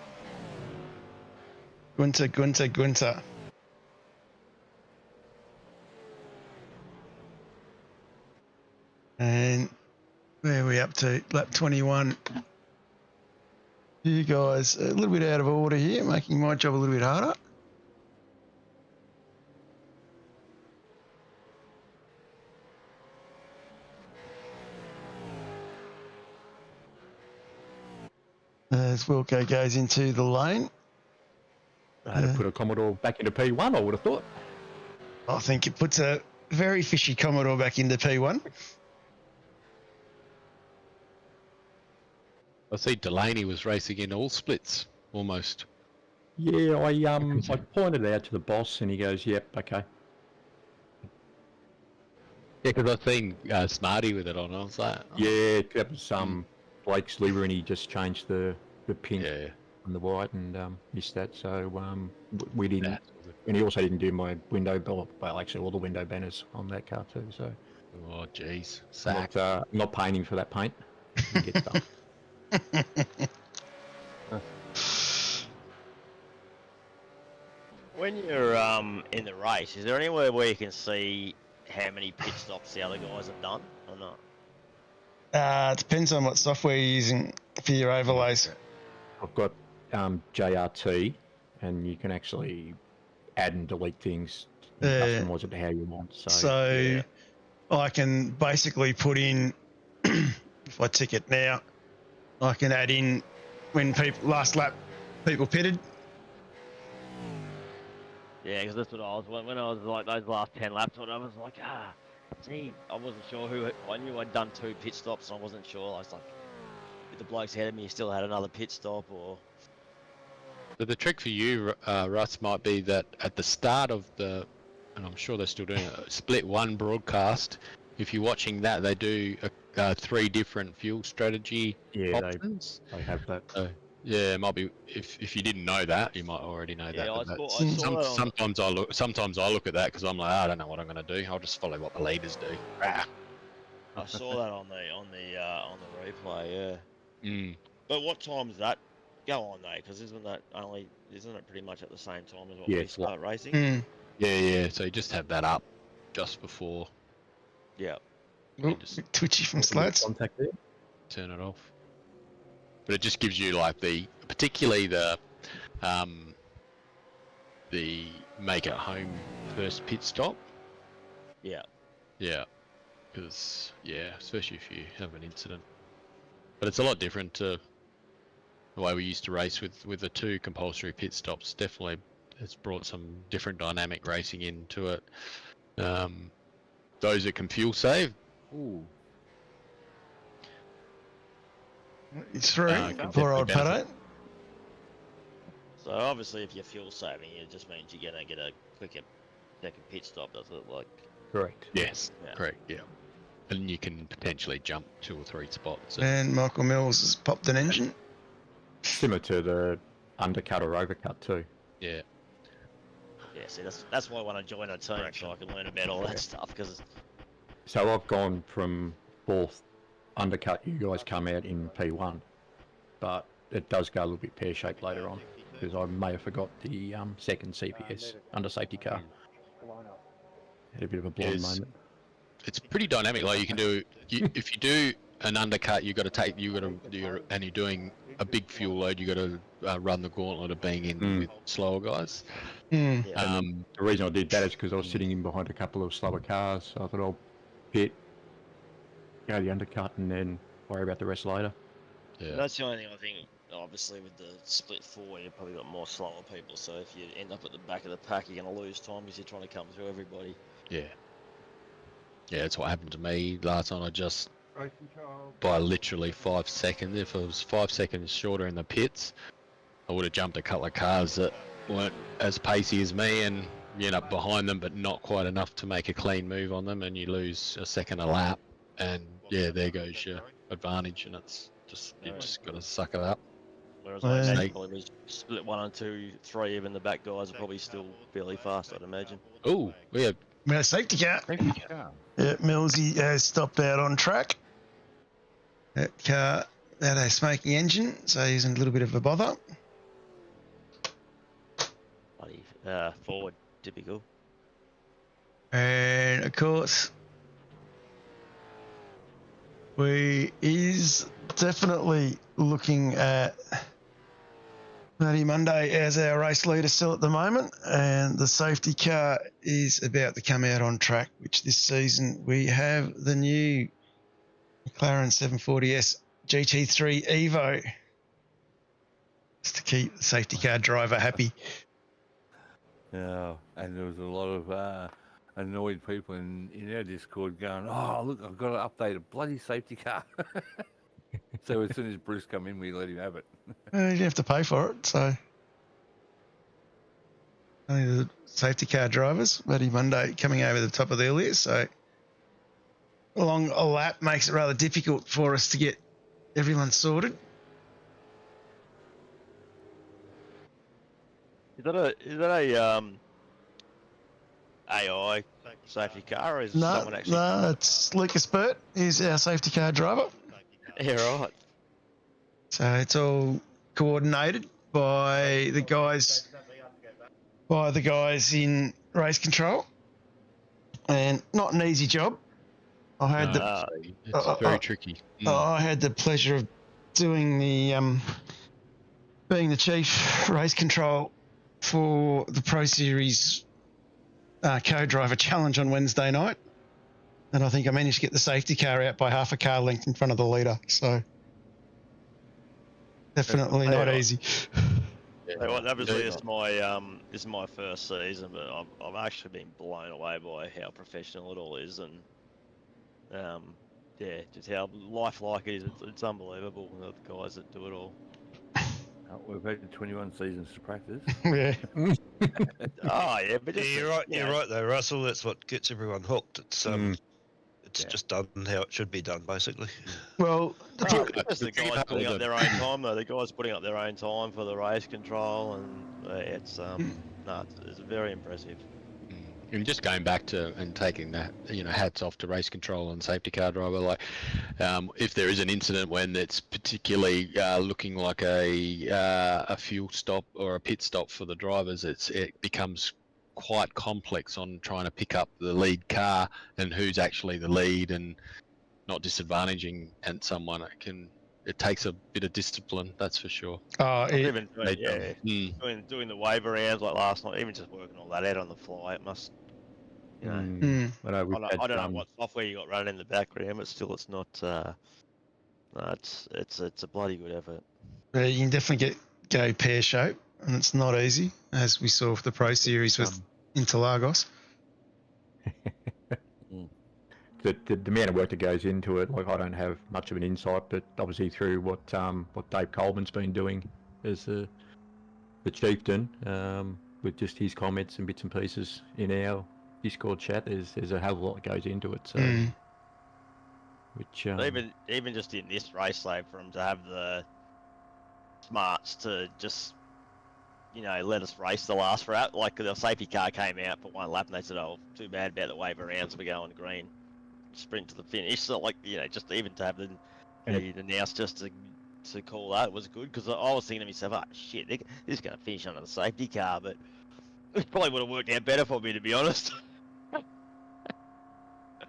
Gunter. And where are we up to? Lap 21. You guys a little bit out of order here, making my job a little bit harder. As Wilco goes into the lane. To put a Commodore back into P1, I would have thought. I think it puts a very fishy Commodore back into P1. I see Delaney was racing in all splits, almost. Yeah, I pointed it out to the boss, and he goes, "Yep, okay." Yeah, because I've seen Smarty with it on. I was like, oh. Yeah, that was Blake's liver, and he just changed the pink Yeah. and the white, and missed that. So we didn't, That was it. and he also didn't do my window, well, actually all the window banners on that car too. So Oh, jeez. I'm Sack. not paying him for that paint. He gets done. When you're in the race, is there anywhere where you can see how many pit stops the other guys have done or not? It depends on what software you're using for your overlays. I've got JRT, and you can actually add and delete things, customise it to how you want. So yeah. I can basically put in, if I tick it now, I can add in when people last lap people pitted. Yeah, because that's what I was when I was like those last 10 laps. I was like, gee, I wasn't sure who. I knew I'd done 2 pit stops, and I wasn't sure. I was like, if the blokes ahead of me still had another pit stop, or. So the trick for you, Russ, might be that at the start of the, and I'm sure they're still doing it, split 1 broadcast. If you're watching that, they do 3 different fuel strategy options. They have that. Yeah, it might be. If you didn't know that, you might already know Yeah, that. I but saw that on- sometimes I look at that because I'm like, I don't know what I'm going to do. I'll just follow what the leaders do. I saw that on the replay, yeah. Mm. But what time does that go on though? Because isn't it pretty much at the same time as what Yeah, we it's start racing? Mm. Yeah. So you just have that up just before. Yeah. Ooh, bit twitchy from Slats. Contact there. Turn it off. But it just gives you like particularly the make it home first pit stop. Yeah. Yeah. Because especially if you have an incident. But it's a lot different to the way we used to race with the 2 compulsory pit stops. Definitely, it's brought some different dynamic racing into it. Those that can fuel save. Ooh. It's through. Can Poor old definitely Patto. benefit. So obviously, if you're fuel saving, it just means you're gonna get a quicker second pit stop, does it? Like. Correct. Yes, Yeah. correct, yeah. And you can potentially jump 2 or 3 spots. And Michael Mills has popped an engine. Similar to the undercut or overcut too. Yeah. Yeah. See, that's why I want to join a team so I can learn about all that stuff because. So I've gone from 4th undercut. You guys come out in P1, but it does go a little bit pear-shaped later on because I may have forgot the 2nd CPS under safety car. Had a bit of a blind moment. It's pretty dynamic. Like you can do, if you do an undercut, and you're doing a big fuel load, you got to run the gauntlet of being in with slower guys. Mm. Yeah. The reason I did that is because I was sitting in behind a couple of slower cars. So I thought I'll pit, go the undercut, and then worry about the rest later. Yeah. That's the only thing I think. Obviously, with the split 4, you've probably got more slower people. So if you end up at the back of the pack, you're going to lose time because you're trying to come through everybody. Yeah. Yeah, that's what happened to me last time. I just, by literally 5 seconds, if it was 5 seconds shorter in the pits, I would have jumped a couple of cars that weren't as pacey as me and you end up behind them, but not quite enough to make a clean move on them, and you lose a second a lap, and yeah, there goes your advantage, and it's just you just got to suck it up. Whereas Well, I imagine Snake. probably was split 1 and 2, 3, even the back guys are probably still fairly fast, I'd imagine. Oh, we have We have safety car. Safety car. Yeah, Millsy has stopped out on track. That car had a smoking engine, so he's in a little bit of a bother. Bloody forward, typical. And of course, we is definitely looking at Matty Monday as our race leader still at the moment, and the safety car is about to come out on track, which this season we have the new McLaren 740S GT3 Evo. Just to keep the safety car driver happy. Yeah, and there was a lot of annoyed people in our Discord going, "Oh, look, I've got to update a bloody safety car." So as soon as Bruce come in, we let him have it. You didn't have to pay for it, so only the safety car drivers. Matty Monday coming over the top of the earlier, so along a lap makes it rather difficult for us to get everyone sorted. Is that a AI safety car, or is someone actually? No, it's Lucas Burt. He's our safety car driver. Yeah, right. So it's all coordinated by the guys in race control, and not an easy job. I had it's very tricky. I had the pleasure of doing the being the chief race control for the Pro Series co-driver challenge on Wednesday night, and I think I managed to get the safety car out by half a car length in front of the leader. So definitely not easy. Hey, well, obviously, this is my first season, but I've actually been blown away by how professional it all is, and yeah, just how lifelike it is. It's unbelievable, the guys that do it all. We've had 21 seasons to practice. Yeah. Oh yeah, but just, You're right. You're right though, Russell. That's what gets everyone hooked. It's just done how it should be done, basically. Well, just the guys putting up their own time though. The guys putting up their own time for the race control, and it's very impressive. And just going back to and taking that, hats off to race control and safety car driver. Like, if there is an incident when it's particularly looking like a fuel stop or a pit stop for the drivers, it becomes quite complex on trying to pick up the lead car and who's actually the lead and not disadvantaging and someone. It takes a bit of discipline, that's for sure. Even doing the waiver rounds like last night, even just working all that out on the fly, it must. I don't know what software you got running in the background, but still, it's not. It's a bloody good effort. You can definitely go pear shape, and it's not easy, as we saw with the Pro Series with Interlagos. The amount of work that goes into it, like I don't have much of an insight, but obviously through what Dave Coleman's been doing as the chieftain, with just his comments and bits and pieces in our Discord chat, there's a hell of a lot that goes into it. So, which even just in this race, like for him to have the smarts to just let us race the last route, like the safety car came out for one lap and they said, "Oh, too bad about the waiver rounds, we go on green." Sprint to the finish. So just even to have the announce just to call that was good, because I was thinking to myself, "Oh shit, this is going to finish under the safety car," but it probably would have worked out better for me, to be honest.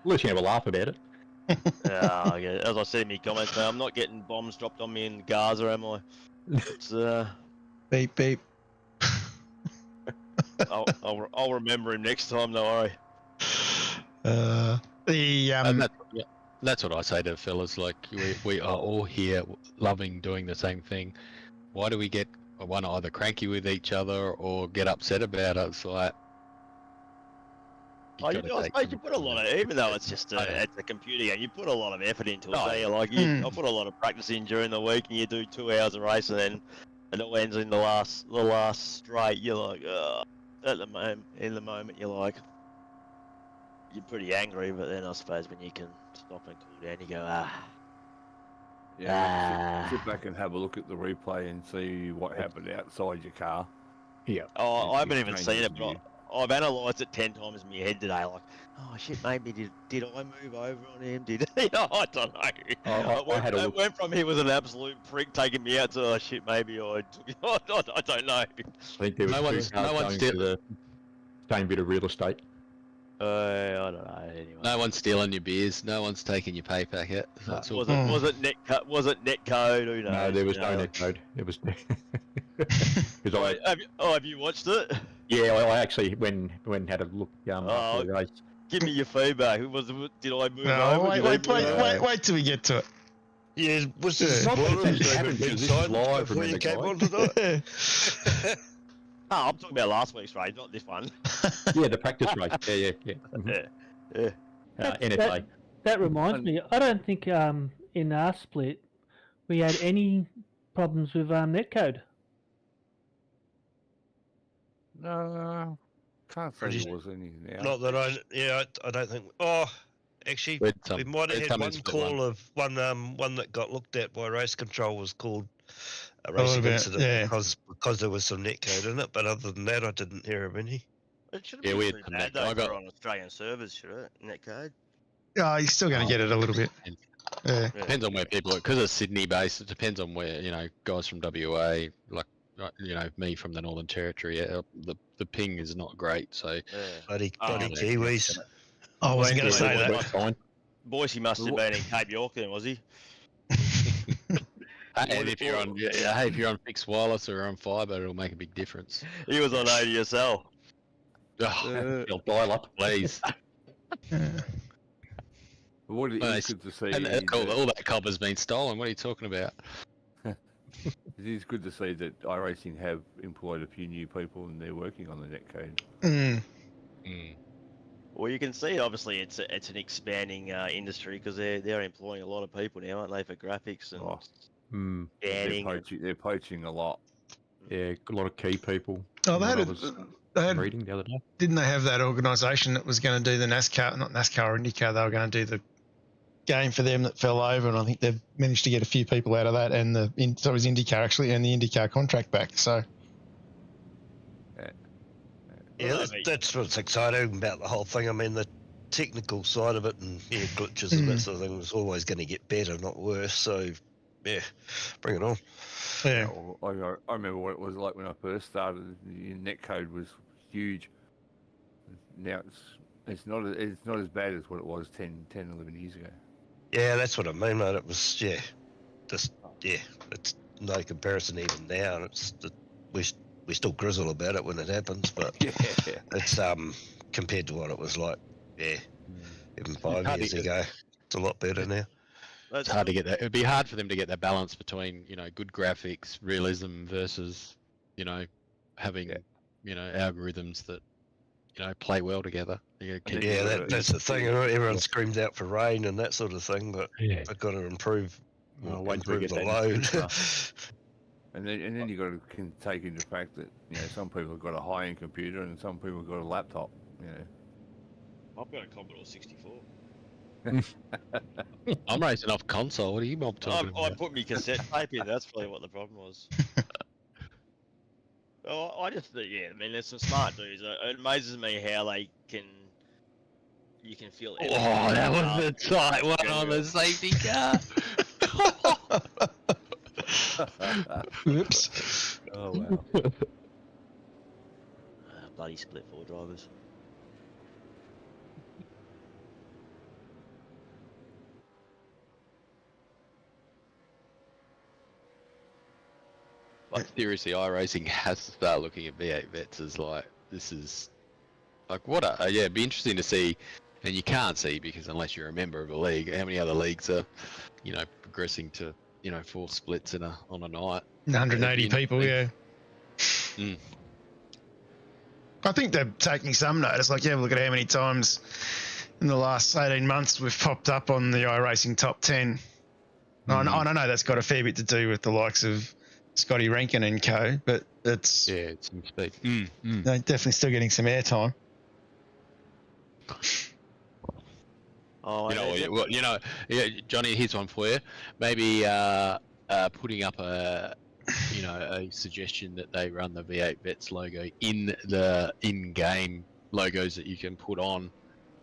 at least you have a laugh about it. Yeah, as I said in my comments, man, I'm not getting bombs dropped on me in Gaza, am I? It's Beep beep. I'll remember him next time, don't worry. That's what I say to fellas. Like, we are all here loving doing the same thing. Why do we get one either cranky with each other or get upset about it? It's like, I suppose you put a lot of, even though it's just it's a computer game, you put a lot of effort into it. I put a lot of practice in during the week, and you do 2 hours of race, and it ends in the last straight. You're like, at the moment, in the moment, you're pretty angry, but then I suppose when you can stop and cool down, you go, Yeah, sit back and have a look at the replay and see what happened outside your car. Yeah. Oh, I haven't even Changes seen it, view. but I've analysed it 10 times in my head today. Like, oh shit, maybe did I move over on him? Did I don't know. I had a it look. went from he was an absolute prick taking me out to oh shit, maybe I don't know. I think there was No two one's- cars no one's going still- to the same bit of real estate. I don't know. Anyway, No one's stealing your beers. No one's taking your pay packet. That's all. was it net code? Who knows? No, there was no You know? net code. It was because Have you watched it? I actually when had a look after the race. Give me your feedback. Did I move No, over? wait till we get to it. Yeah, was Yeah. this Not that spoilers it's over happened, this is inside live, before you remember, came guys? on tonight? Oh, I'm talking about last week's race, not this one. Yeah, the practice race. Yeah. Mhm. Yeah. NFA. That reminds me, I don't think in our split we had any problems with netcode. No, can't say Pretty- there was any now. Not that I don't think. Oh, actually, We had some- we might we have had had some one in split call one. of one that got looked at by race control was called a what racing about- incident yeah. because there was some netcode in it. But other than that, I didn't hear of any. It should Yeah, be we had pretty some bad net- I though got- for on Australian servers, should it? Netcode. Oh, you're still going to get it a little bit. Yeah. Depends on where people are, because it's Sydney based. It depends on where guys from WA, like me from the Northern Territory. The ping is not great. So Yeah. Bloody Oh, bloody yeah. Kiwis. I wasn't going to say Yeah, that. that's fine. Boyce must have been in Cape York then, was he? and if you're on if you're on fixed wireless or on fibre, it'll make a big difference. He was on ADSL. Oh, They'll dial up. please. Yeah. But what it Well, is good to see And is all that copper's been stolen. What are you talking about? it is good to see that iRacing have employed a few new people and they're working on the netcode. Mm. Well, you can see obviously it's an expanding industry because they're employing a lot of people now, aren't they, for graphics and Oh, Mm, scanning. They're poaching a lot. yeah, a lot of key people. Oh, What I was they had reading the other day. didn't they have that organisation that was going to do the NASCAR, not NASCAR or IndyCar, they were going to do the game for them that fell over, and I think they've managed to get a few people out of that, and so it was IndyCar actually, and the IndyCar contract back. So Yeah, that's what's exciting about the whole thing. I mean, the technical side of it and glitches and that sort of thing was always going to get better, not worse. So, yeah, bring it on. yeah, I remember what it was like when I first started. The netcode was huge. Now it's not as bad as what it was 10, 11 years ago. Yeah, that's what I mean, mate. It was, it's no comparison even now. We still grizzle about it when it happens, but Yeah. it's compared to what it was like, even 5 hard to years get- ago. It's a lot better now. It's hard to get that. It'd be hard for them to get that balance between good graphics, realism versus having algorithms that play well together. You gotta keep- Yeah, that's the thing. Everyone screams out for rain and that sort of thing, but Yeah. they've got to improve Wait till we get the that load. And then you got to take into the fact that some people have got a high-end computer and some people have got a laptop. I've got a Commodore 64. I'm racing off console. What are you mob talking I about? put my cassette tape in. That's probably what the problem was. Well, I just think, I mean, there's some smart dudes. It amazes me how you can feel. Oh, that was a tight one on the safety car. oops. Oh wow. Bloody split 4 drivers. Like seriously, iRacing has to start looking at V8 vets as like this is like what a it'd be interesting to see, and you can't see because unless you're a member of a league, how many other leagues are progressing to 4 splits on a night. 180 people, yeah. Mm. I think they're taking some notice. Like, look at how many times in the last 18 months we've popped up on the iRacing top 10. I know that's got a fair bit to do with the likes of Scotty Rankin and co, but it's Yeah, it's some speed. they're definitely still getting some airtime. Oh, Yeah, Johnny, here's one for you. Maybe putting up a suggestion that they run the V8 Vets logo in the in-game logos that you can put on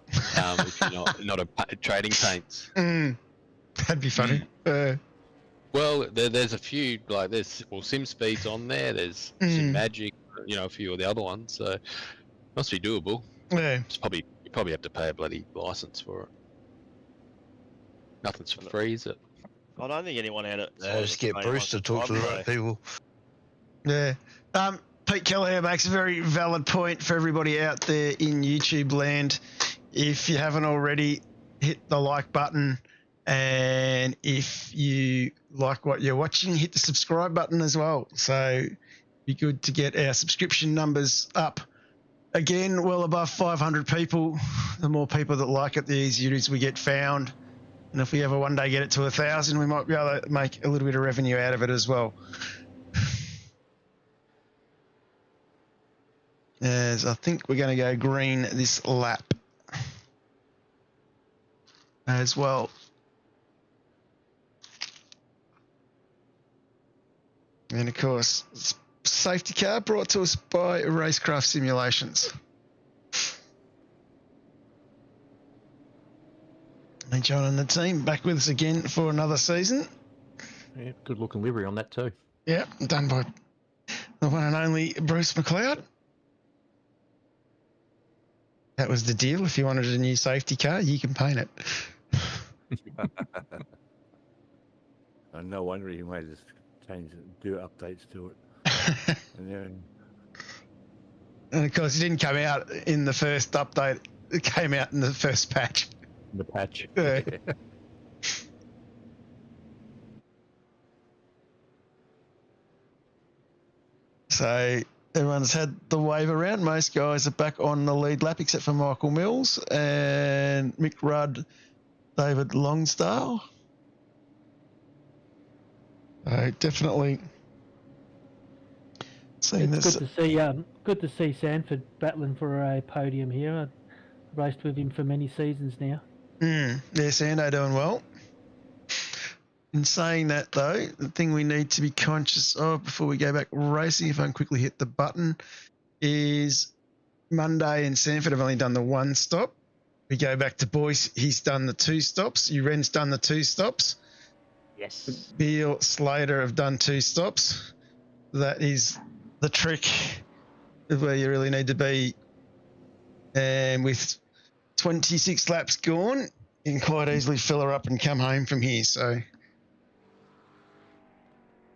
if you're not a trading paints. That'd be funny. Well, there's a few, like there's Sim Speed's on there, there's Sim Magic, a few of the other ones, so must be doable. Yeah. It's you probably have to pay a bloody license for it. Nothing's for free, is it? I don't think anyone had it. Just get Bruce to talk to the right people. Yeah. Pete Kelleher makes a very valid point for everybody out there in YouTube land. If you haven't already, hit the like button. And if you like what you're watching, hit the subscribe button as well. So it'd be good to get our subscription numbers up. Again, well above 500 people. The more people that like it, the easier it is we get found. And if we ever one day get it to 1,000, we might be able to make a little bit of revenue out of it as well. As I think we're going to go green this lap as well. And of course, safety car brought to us by RaceKraft Simulations. And John and the team back with us again for another season. Yeah, good looking livery on that too. Yeah, done by the one and only Bruce McLeod. That was the deal. If you wanted a new safety car, you can paint it. No wonder he made us change it, do updates to it. And of course, it didn't come out in the first update. It came out in the first patch. The patch. Yeah. So everyone's had the wave around. Most guys are back on the lead lap except for Michael Mills and Mick Rudd, David Longstyle. Definitely seeing this. Good to see Sandford battling for a podium here. I've raced with him for many seasons now. Yeah, Sando doing well. In saying that, though, the thing we need to be conscious of before we go back racing, if I can quickly hit the button, is Monday and Sandford have only done the one stop. We go back to Boyce, he's done the 2 stops. Uren's done the 2 stops. Yes. Beale, Slater have done 2 stops. That is the trick of where you really need to be. And with 26 laps gone, you can quite easily fill her up and come home from here. So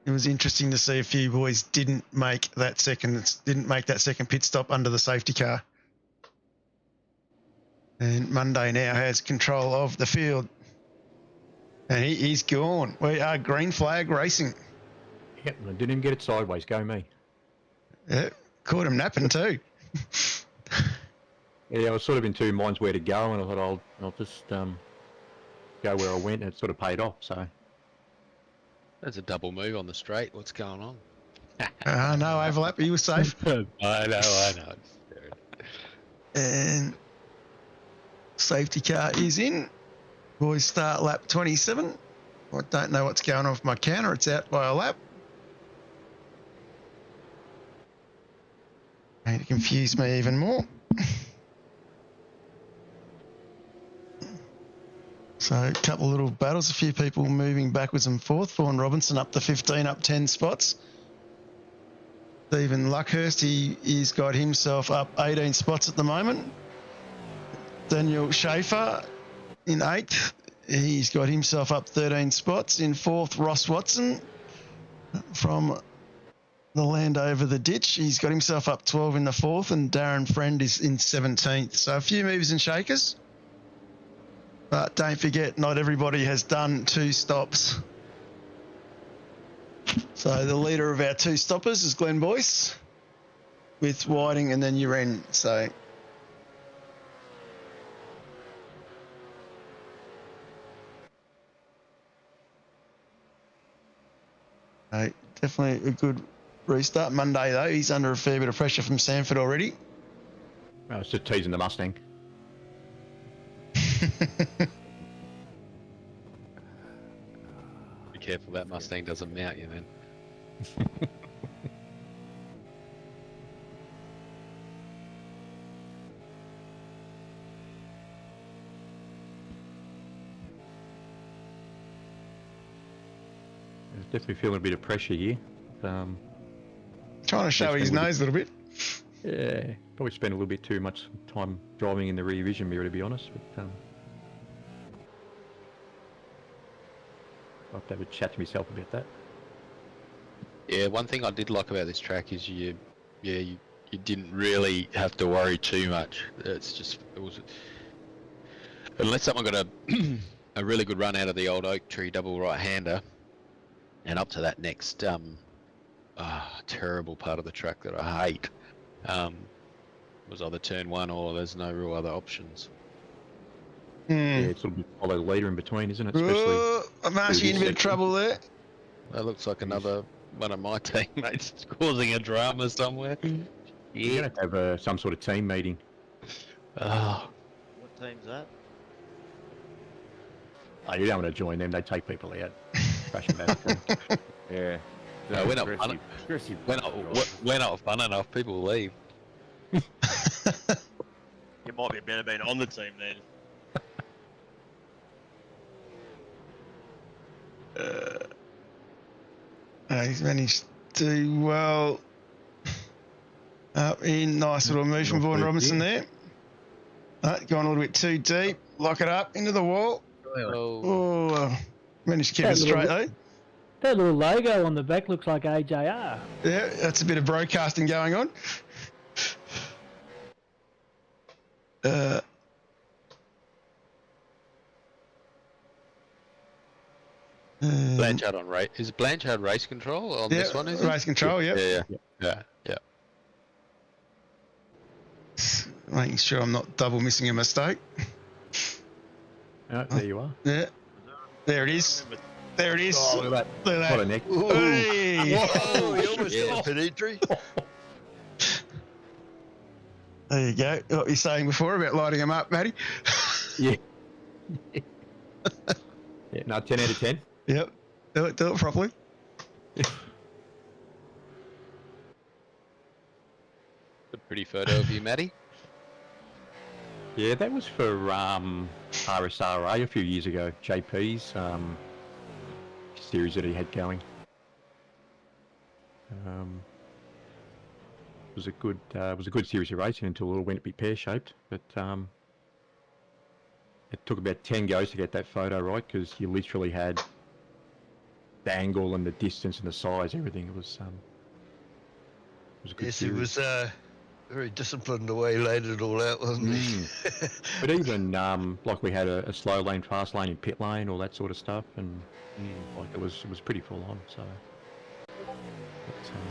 it was interesting to see a few boys didn't make that second pit stop under the safety car. And Monday now has control of the field. And he's gone. We are green flag racing. Yep, I didn't even get it sideways. Go me. Yeah, caught him napping too. Yeah, I was sort of in two minds where to go, and I thought I'll just go where I went, and it sort of paid off. So That's a double move on the straight. What's going on? No overlap. You were safe. I know. And safety car is in. Boys start lap 27. I don't know what's going on with my counter. It's out by a lap. Made it confuse me even more. So a couple of little battles, a few people moving backwards and forth. Vaughan Robinson up to 15, up 10 spots. Stephen Luckhurst, he's got himself up 18 spots at the moment. Daniel Schaefer in 8th. He's got himself up 13 spots. In 4th, Ross Watson from the land over the ditch. He's got himself up 12 in the 4th, and Darren Friend is in 17th. So a few movers and shakers. But don't forget, not everybody has done 2 stops. So the leader of our 2 stoppers is Glen Boyce with Whiting and then Uren. So definitely a good restart. Monday, though, he's under a fair bit of pressure from Sandford already. I was just teasing the Mustang. Be careful that Mustang doesn't mount you then. Definitely feeling a bit of pressure here. Trying to show his nose a little bit. Yeah, probably spent a little bit too much time driving in the rear vision mirror, to be honest. But I'll have to have a chat to myself about that. Yeah, one thing I did like about this track is you didn't really have to worry too much. It was unless someone got a really good run out of the old oak tree double right-hander, and up to that next terrible part of the track that I hate. Was either turn one or there's no real other options. Hmm. Yeah, it's sort of follow the leader in between, isn't it? Especially. I'm actually in a bit of trouble there. That looks like another one of my teammates causing a drama somewhere. You're going to have some sort of team meeting. Oh, What team's that? Oh, you don't want to join them. They take people out. Crash them out. Yeah. No, we're not fun. Aggressive. We're not fun enough. People will leave. You might be better being on the team then. He's managed to do well up in nice little move from Vaughan Robinson there. Going a little bit too deep. Lock it up into the wall. Oh, managed to keep it straight though. That little logo on the back looks like AJR. Yeah, that's a bit of broadcasting going on. Blanchard on race. Is Blanchard race control on this one? Is race control. Yep. Yeah. Making sure I'm not double missing a mistake. Oh, there you are. Yeah. There it is. There it is. Oh, look at that. Look at What a that. neck. Hey. Whoa, you almost Yeah. got a pit entry. There you go. What you saying before about lighting them up, Matty? Yeah. Yeah. No, 10 out of 10. Yep. Do it properly. A pretty photo of you, Matty. Yeah, that was for RSRA a few years ago. JP's series that he had going. It was a good series of racing until it all went a bit pear-shaped. But it took about 10 goes to get that photo right, because you literally had the angle and the distance and the size, everything. It was a good Yes, he series. was very disciplined the way he laid it all out, wasn't he? But even like we had a slow lane, fast lane in pit lane, all that sort of stuff, and like it was pretty full on. So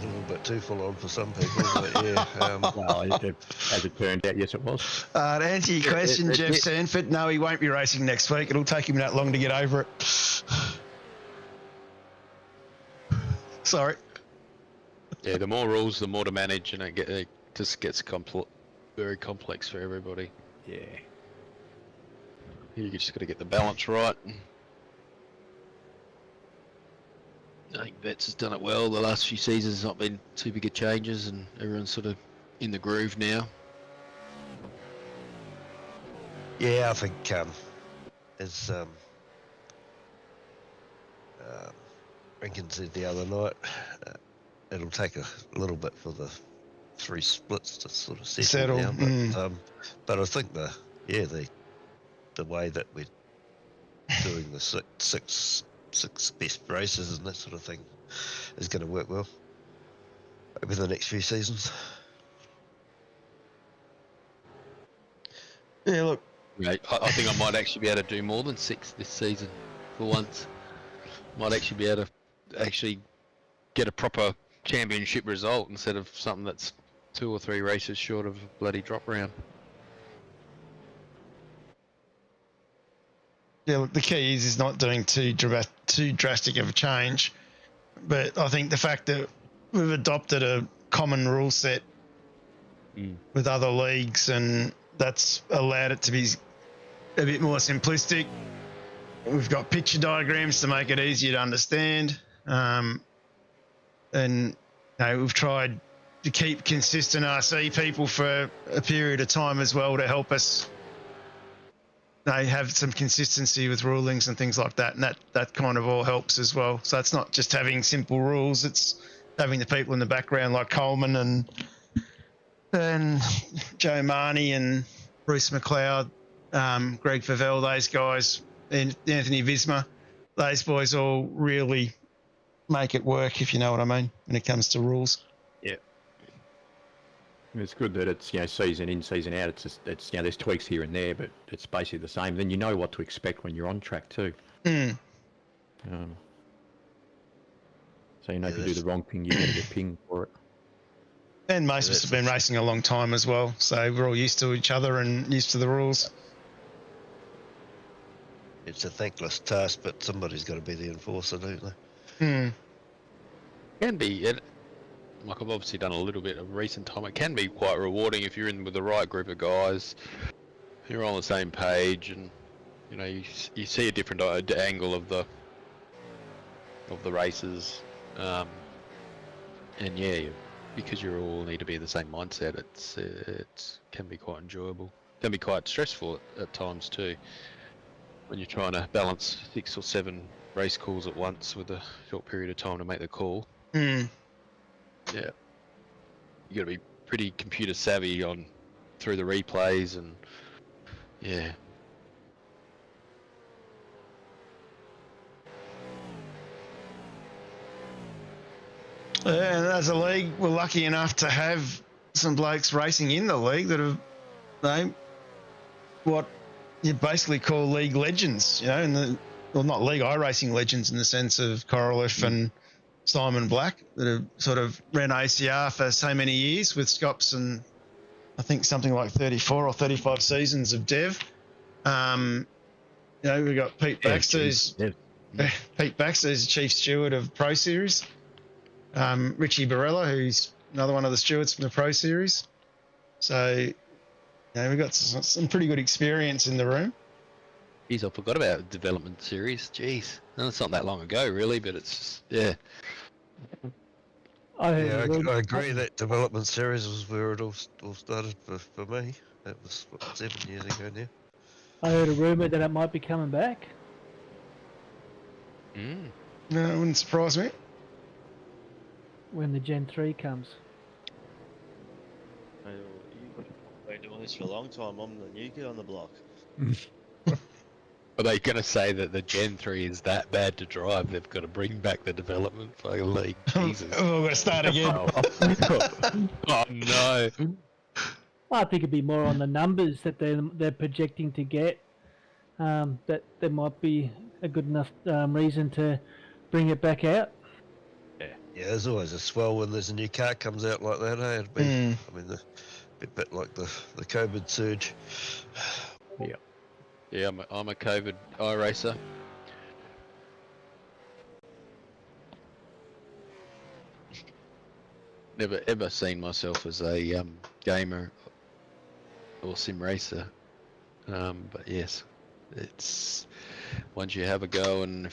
A little bit too full on for some people, but yeah. well, as it turned out, yes, it was. To answer your question, Jeff it- Sandford, no, he won't be racing next week. It'll take him that long to get over it. Sorry. Yeah, the more rules, the more to manage, and it just gets very complex for everybody. Yeah. You just got to get the balance right. I think Vets has done it well. The last few seasons, not been too big of changes, and everyone's sort of in the groove now. Yeah, I think as Rankin said the other night, it'll take a little bit for the three splits to sort of settle down. But I think the way that we're doing the six best races and that sort of thing is going to work well over the next few seasons. Yeah, look. Right, I think I might actually be able to do more than 6 this season for once. Might actually be able to get a proper championship result instead of something that's 2 or 3 races short of a bloody drop round. Yeah, look, the key is not doing too drastic of a change. But I think the fact that we've adopted a common rule set with other leagues, and that's allowed it to be a bit more simplistic. We've got picture diagrams to make it easier to understand. And we've tried to keep consistent RC people for a period of time as well to help us have some consistency with rulings and things like that. And that kind of all helps as well. So it's not just having simple rules, it's having the people in the background like Coleman and Joe Marnie and Bruce McLeod, Greg Favell, those guys, and Anthony Visma. Those boys all really make it work, if you know what I mean, when it comes to rules. Yeah. It's good that it's, season in, season out. It's just, there's tweaks here and there, but it's basically the same. Then you know what to expect when you're on track too. So if you do the wrong thing, you're going to get pinged for it. And most of us have been racing a long time as well, so we're all used to each other and used to the rules. It's a thankless task, but somebody's got to be the enforcer, don't they? Can be. Like I've obviously done a little bit of recent time. It can be quite rewarding if you're in with the right group of guys. You're on the same page, and you see a different angle of the races, and because you all need to be in the same mindset, it can be quite enjoyable. It can be quite stressful at times too, when you're trying to balance 6 or 7 race calls at once with a short period of time to make the call. Yeah, you got to be pretty computer savvy through the replays, and yeah. And as a league, we're lucky enough to have some blokes racing in the league that have, what you basically call league legends, not league iRacing legends in the sense of Coraliff and Simon Black, that have sort of ran ACR for so many years with Scops and I think something like 34 or 35 seasons of Dev. We've got Pete Baxter, who's the chief steward of Pro Series. Richie Barella, who's another one of the stewards from the Pro Series. So, we've got some pretty good experience in the room. Geez, I forgot about the development series. Jeez, it's not that long ago, really, but it's I agree that development series was where it all started for me. That was 7 years ago now. I heard a rumour that it might be coming back. No, it wouldn't surprise me. When the Gen 3 comes. You've been doing this for a long time. I'm the new kid on the block. Are they going to say that the Gen 3 is that bad to drive? They've got to bring back the development for the league. Jesus. We've got to start again. Oh no. I think it'd be more on the numbers that they're projecting to get. That there might be a good enough reason to bring it back out. Yeah, there's always a swell when there's a new car comes out like that, eh? It'd be, I mean, a bit like the COVID surge. Yeah. Yeah, I'm a COVID iRacer. Never ever seen myself as a gamer or sim racer, but yes, it's once you have a go, and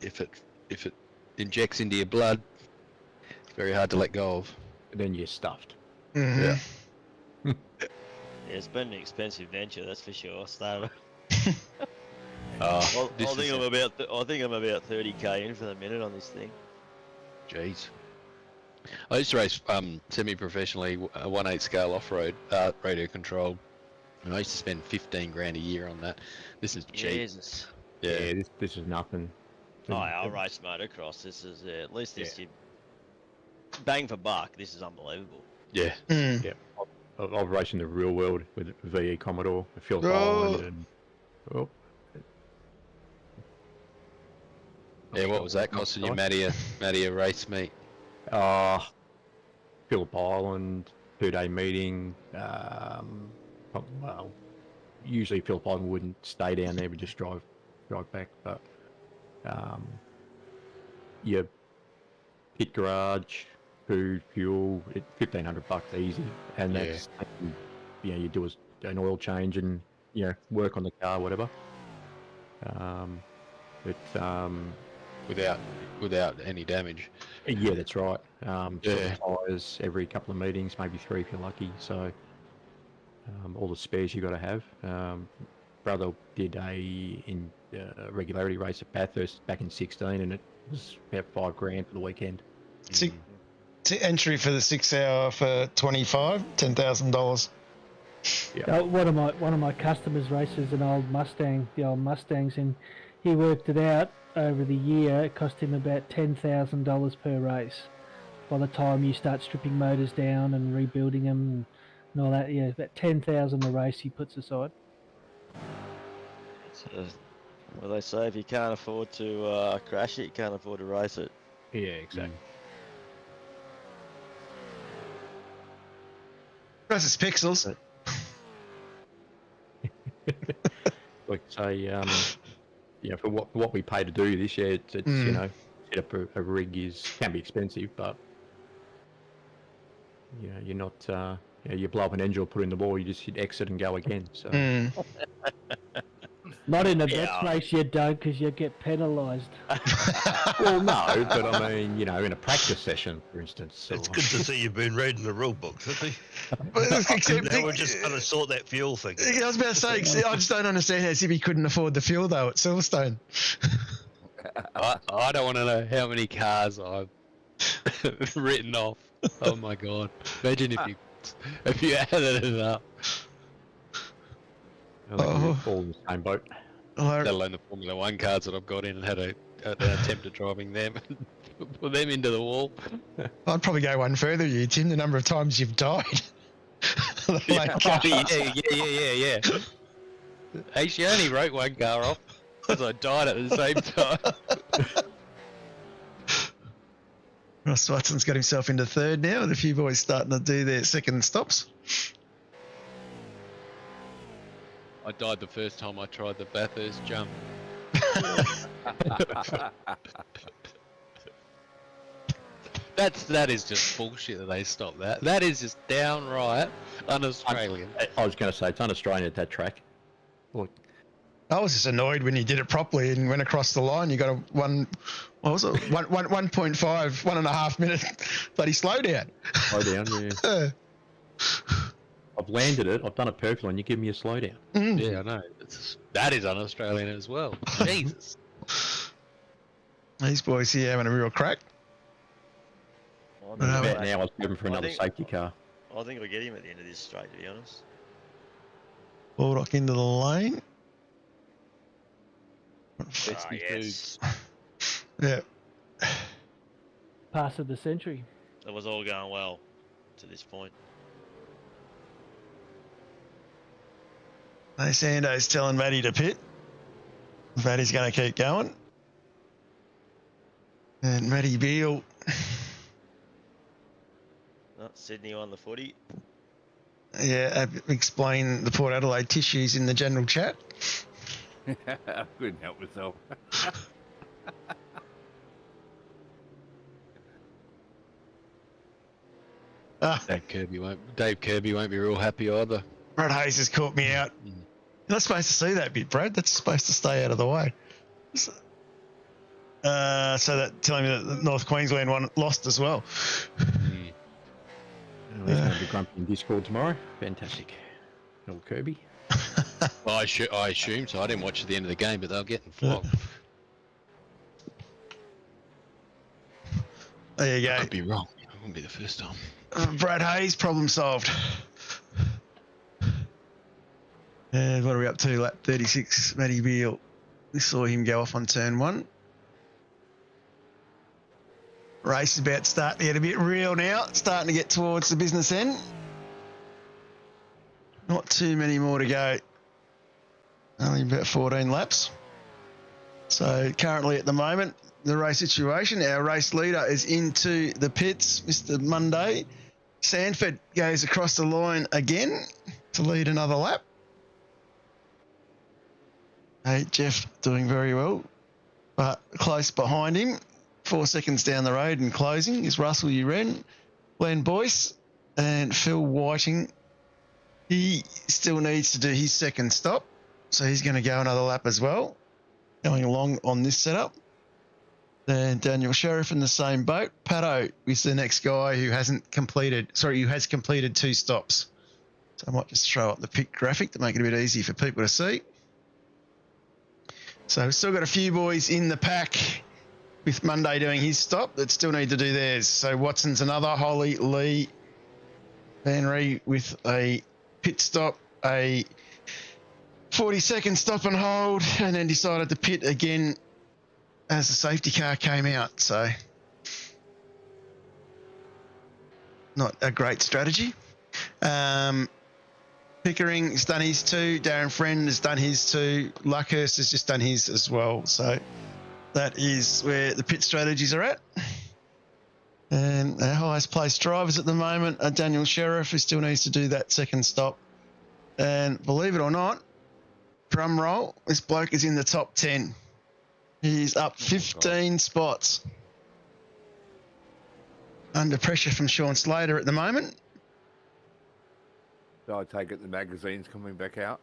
if it injects into your blood, it's very hard to let go of. Then you're stuffed. Yeah. Yeah, it's been an expensive venture, that's for sure. I think I'm about 30k in for the minute on this thing. Jeez. I used to race semi-professionally, a 1/8 scale off-road, radio controlled, and I used to spend 15 grand a year on that. This is cheap. Jesus. Yeah, this is nothing. I'll race motocross. This is at least this year. Bang for buck. This is unbelievable. Yeah. Yeah. I've raced in the real world with VE Commodore, Phil Holland, and yeah, what was that costing you, Matty, a race meet? Phillip Island, 2-day meeting. Well, usually Phillip Island wouldn't stay down there, we just drive back. But your pit garage, food, fuel, $1,500 easy, and that's you do an oil change and work on the car, whatever. Without any damage. Yeah, that's right. Tyres every couple of meetings, maybe 3 if you're lucky. So all the spares you got to have. Brother did a regularity race at Bathurst back in 16, and it was about $5,000 for the weekend. Entry for the 6 hour for $10,000. Yeah. One of my customers races an old Mustang, the old Mustangs, and he worked it out over the year. It cost him about $10,000 per race. By the time you start stripping motors down and rebuilding them and all that, about $10,000 a race he puts aside. So, well, they say if you can't afford to crash it, you can't afford to race it. Yeah, exactly. Versus pixels. Like say, for what we pay to do this year, it's set up a rig can be expensive, but you're not you blow up an engine or put in the wall, you just hit exit and go again. So not in a bets race yet, Doug, because you get penalised. Well, no, but I mean, in a practice session, for instance. It's good to see you've been reading the rule books, haven't Except they were just going to sort that fuel thing. I was about to say, I just don't understand how he couldn't afford the fuel though at Silverstone. I don't want to know how many cars I've written off. Oh my god! Imagine if you added it up. All in the same boat. Let alone the Formula 1 cars that I've got in and had an attempt at driving them and put them into the wall. I'd probably go one further, Tim. The number of times you've died. Yeah. Actually, I only wrote one car off because I died at the same time. Ross Watson's got himself into third now, with a few boys starting to do their second stops. I died the first time I tried the Bathurst jump. That is just bullshit that they stopped that. That is just downright un-Australian. I was going to say, it's un-Australian at that track. Look, I was just annoyed when you did it properly and went across the line. You got a 1.5 minute bloody slowdown. Slowdown, yeah. I've landed it. I've done it perfectly, and you give me a slowdown. Yeah, I know. That is un-Australian as well. Jesus. These boys here having a real crack. Now I was moving for another safety car. I think we'll get him at the end of this straight, to be honest. Baldock into the lane. Yes. Yeah. Pass of the century. It was all going well to this point. Hey, Sando's telling Matty to pit. Matty's going to keep going. And Matty Beale. Sydney on the footy. Yeah, explain the Port Adelaide tissues in the general chat. I couldn't help myself. Dave Kirby won't be real happy either. Brad Hayes has caught me out. You're not supposed to see that bit, Brad. That's supposed to stay out of the way. So that telling me that the North Queensland one lost as well. He's going to be grumpy in Discord tomorrow. Fantastic. Little Kirby. Well, I assume so. I didn't watch the end of the game, but they were getting flogged. There you go. I could be wrong. It wouldn't be the first time. Brad Hayes, problem solved. And what are we up to? Lap 36, Matty Beale. We saw him go off on turn 1. Race is about starting to get a bit real now. Starting to get towards the business end. Not too many more to go. Only about 14 laps. So currently at the moment, the race situation, our race leader is into the pits, Mr. Monday. Sandford goes across the line again to lead another lap. Hey, Jeff doing very well, but close behind him. 4 seconds down the road and closing is Russell Uren, Glen Boyce, and Phil Whiting. He still needs to do his second stop, so he's going to go another lap as well, going along on this setup. Then Daniel Sheriff in the same boat. Patto is the next guy who has completed 2 stops. So I might just throw up the pick graphic to make it a bit easy for people to see. So we've still got a few boys in the pack with Monday doing his stop that still need to do theirs. So Watson's another, Holly, Lee, Van Ree with a pit stop, a 40-second stop and hold, and then decided to pit again as the safety car came out. So not a great strategy. Pickering has done his 2. Darren Friend has done his 2. Luckhurst has just done his as well. So that is where the pit strategies are at. And our highest placed drivers at the moment are Daniel Sheriff, who still needs to do that second stop. And believe it or not, drum roll, this bloke is in the top 10. He's up 15 spots. Under pressure from Sean Slater at the moment. So I take it the magazine's coming back out.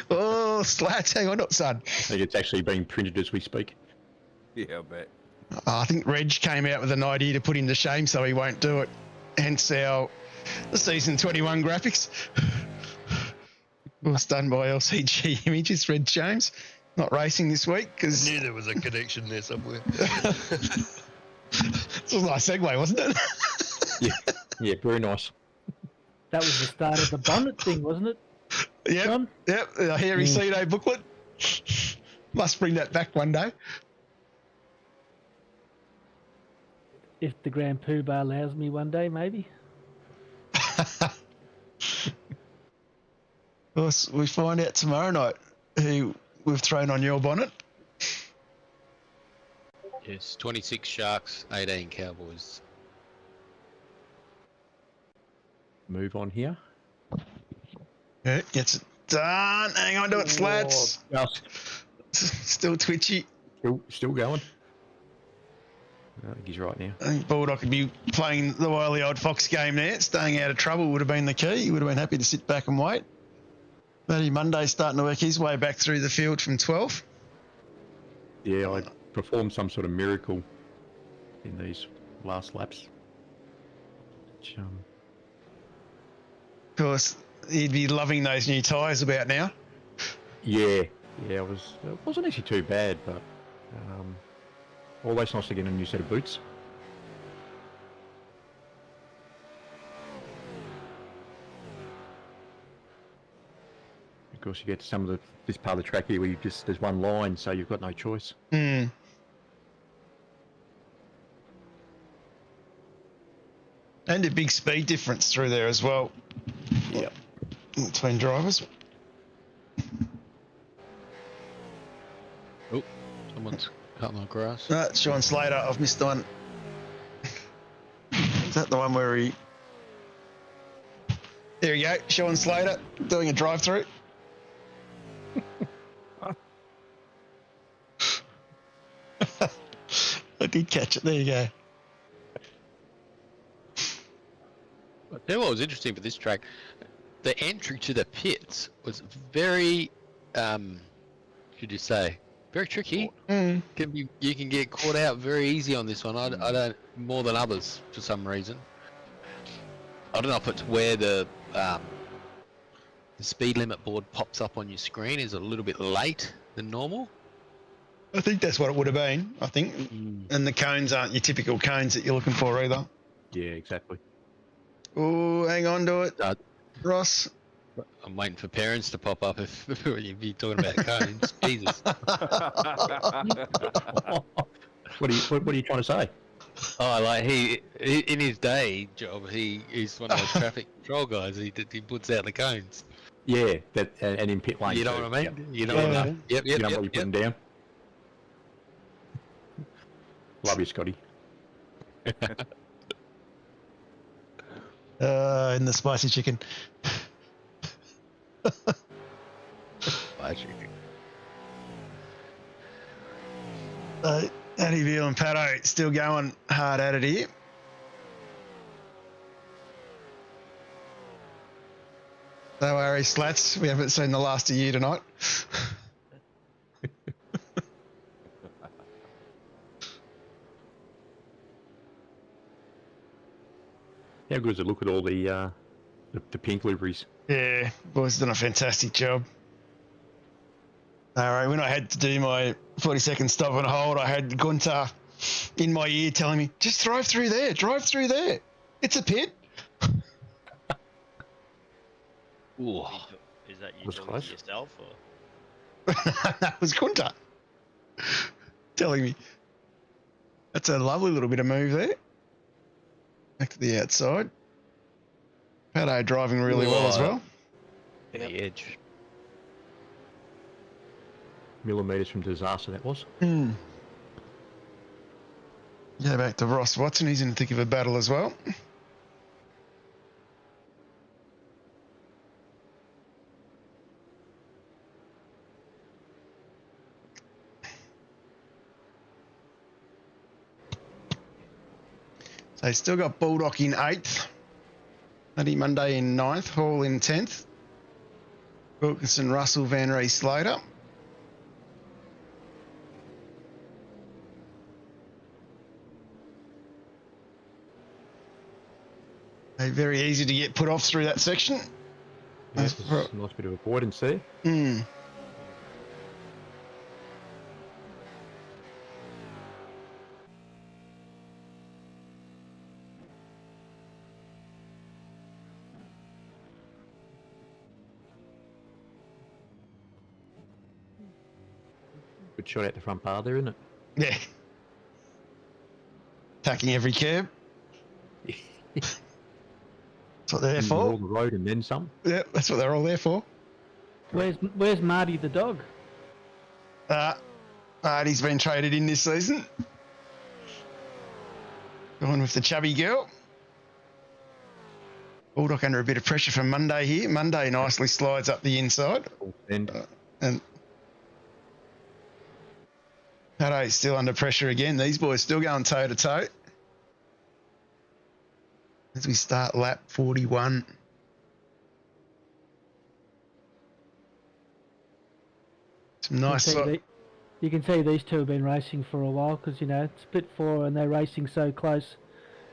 Oh, Slats, hang on up, son. I think it's actually being printed as we speak. Yeah, I bet. I think Reg came out with an idea to put him to shame, so he won't do it. Hence the season 21 graphics. Was done by LCG Images, Red James. Not racing this week because... Knew there was a connection there somewhere. It was a nice segue, wasn't it? Yeah, very nice. That was the start of the bonnet thing, wasn't it? John? Yep. A hairy CEDO booklet. Must bring that back one day. If the Grand Poobah allows me one day, maybe. Well, we find out tomorrow night who we've thrown on your bonnet. Yes, 26 Sharks, 18 Cowboys. Move on here. Yeah, gets it done. Hang on to it, Slats. Still twitchy. Still going. I think he's right now. I think Bulldog could be playing the wily old Fox game there. Staying out of trouble would have been the key. He would have been happy to sit back and wait. Matty Monday's starting to work his way back through the field from 12. Yeah, I performed some sort of miracle in these last laps. Which, Of course, he'd be loving those new tyres about now. yeah, it wasn't actually too bad, but always nice to get a new set of boots. Of course, you get to some of this part of the track here where there's one line, so you've got no choice. And a big speed difference through there as well. Yep. Between drivers. Oh, someone's cutting my grass. No, it's Sean Slater. I've missed one. Is that the one where he... There we go. Sean Slater doing a drive-through. I did catch it. There you go. I tell you what was interesting for this track, the entry to the pits was very, should you say, very tricky. You can get caught out very easy on this one. I don't, more than others for some reason. I don't know if it's where the speed limit board pops up on your screen is a little bit late than normal. I think that's what it would have been, I think. And the cones aren't your typical cones that you're looking for either. Yeah, exactly. Oh, hang on to it, Ross. I'm waiting for parents to pop up if you'd be talking about cones. Jesus. What are you trying to say? Oh, like he in his day job, he's one of those traffic control guys. He puts out the cones. Yeah, that and in pit lane. You know too. what I mean? Yep. You know what I mean? Yep. You know what you're putting down. Love you, Scotty. In the spicy chicken. Eddie Veal and Patto still going hard at it here. Don't worry, Slats. We haven't seen the last of you tonight. How good is it? Look at all the pink liveries. Yeah, boys done a fantastic job. All right, when I had to do my 40-second stop and hold, I had Gunter in my ear telling me, just drive through there, It's a pit. Ooh. Is that you Was talking close. to yourself or? That was Gunter telling me. That's a lovely little bit of move there. Back to the outside. Patto driving really well as well. The edge. Millimetres from disaster, that was. Go back to Ross Watson. He's in the thick of a battle as well. So he's still got Baldock in 8th. Matty Monday in 9th. Hall in 10th. Wilkinson, Russell, Van Ree, Slater. Very easy to get put off through that section. Yes, there's a nice bit of avoidance there. Good shot out the front bar there, isn't it? Yeah. Attacking every curb. That's what they're there for. All the road and then some. Yeah, that's what they're all there for. Where's Marty the dog? Marty's been traded in this season. Going with the chubby girl. Baldock under a bit of pressure from Monday here. Monday nicely slides up the inside. And And Patto's still under pressure again. These boys still going toe to toe. As we start lap 41. Some nice. You can see these two have been racing for a while because, you know, it's split 4 and they're racing so close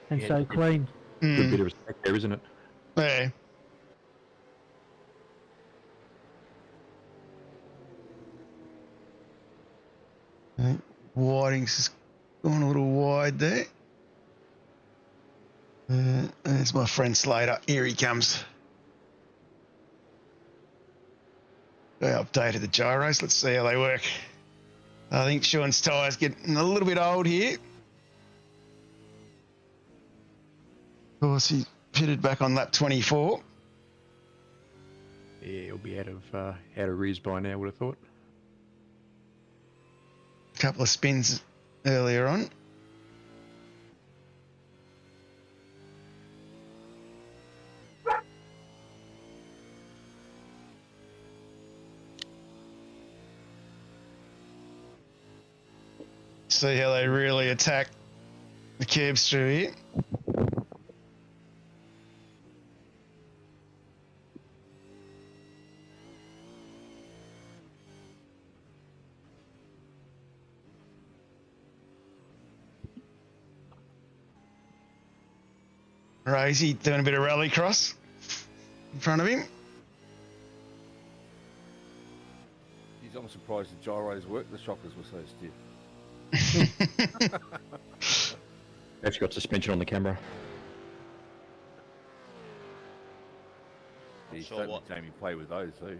and so clean. good bit of respect there, isn't it? Yeah. I think Whiting's just gone a little wide there. There's my friend Slater. Here he comes. They updated the gyros. Let's see how they work. I think Sean's tyre's getting a little bit old here. Of course, he pitted back on lap 24. Yeah, he'll be out of rears by now, I would have thought. A couple of spins earlier on. See how they really attack the curbs through here. Razy doing a bit of rallycross in front of him. I'm surprised the gyros worked. The shockers were so stiff. Actually got suspension on the camera. He's Sure certainly what- Jamie play with those too.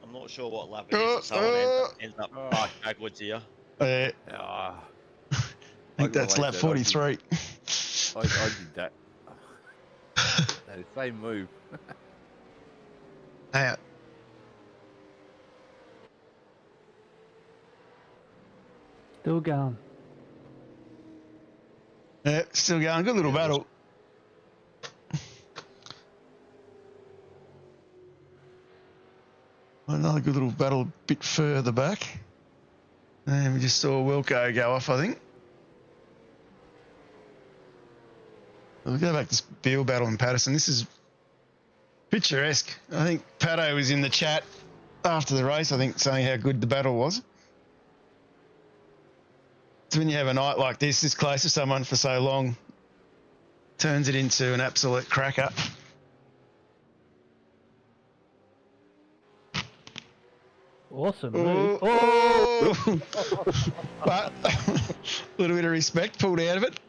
I'm not sure what lap it is. Someone ends up backwards here. Ah, I think that's lap 43. I did that. That is the same move. Out. Still going. Yeah, still going. Good little battle. Another good little battle a bit further back. And we just saw Wilco go off, I think. We'll go back to field battle in Patterson. This is picturesque. I think Patto was in the chat after the race, I think, saying how good the battle was. So when you have a night like this close to someone for so long, turns it into an absolute cracker. Awesome move. Oh! But a little bit of respect pulled out of it.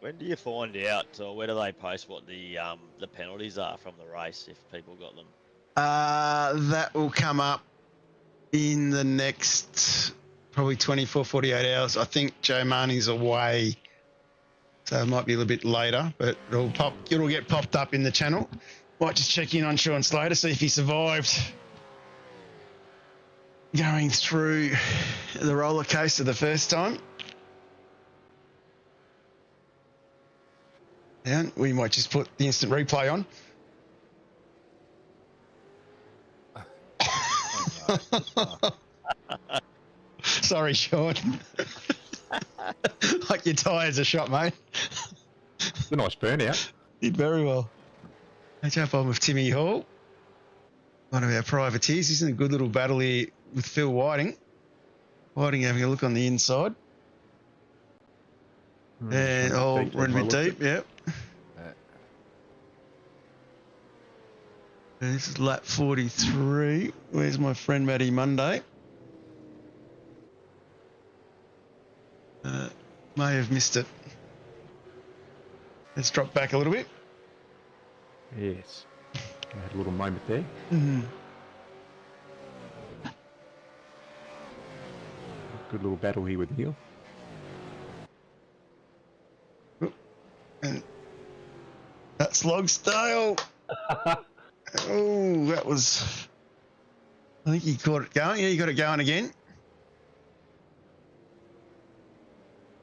When do you find out, or where do they post what the penalties are from the race if people got them? That will come up in the next probably 24, 48 hours. I think Joe Marnie's away, so it might be a little bit later, but it'll get popped up in the channel. Might just check in on Sean Slater, see if he survived going through the roller coaster the first time. And we might just put the instant replay on. Sorry, Sean. Like your tyres are shot, mate. It's a nice burnout. Did very well. I jump on with Timmy Hall, one of our privateers. He's in a good little battle here with Phil Whiting. Whiting having a look on the inside. And we're in a bit deep, yep. And this is lap 43. Where's my friend Matty Monday? May have missed it. Let's drop back a little bit. Yes. I had a little moment there. Good little battle here with Neil. And that's Logstale. Oh, that was... I think he caught it going. Yeah, he got it going again.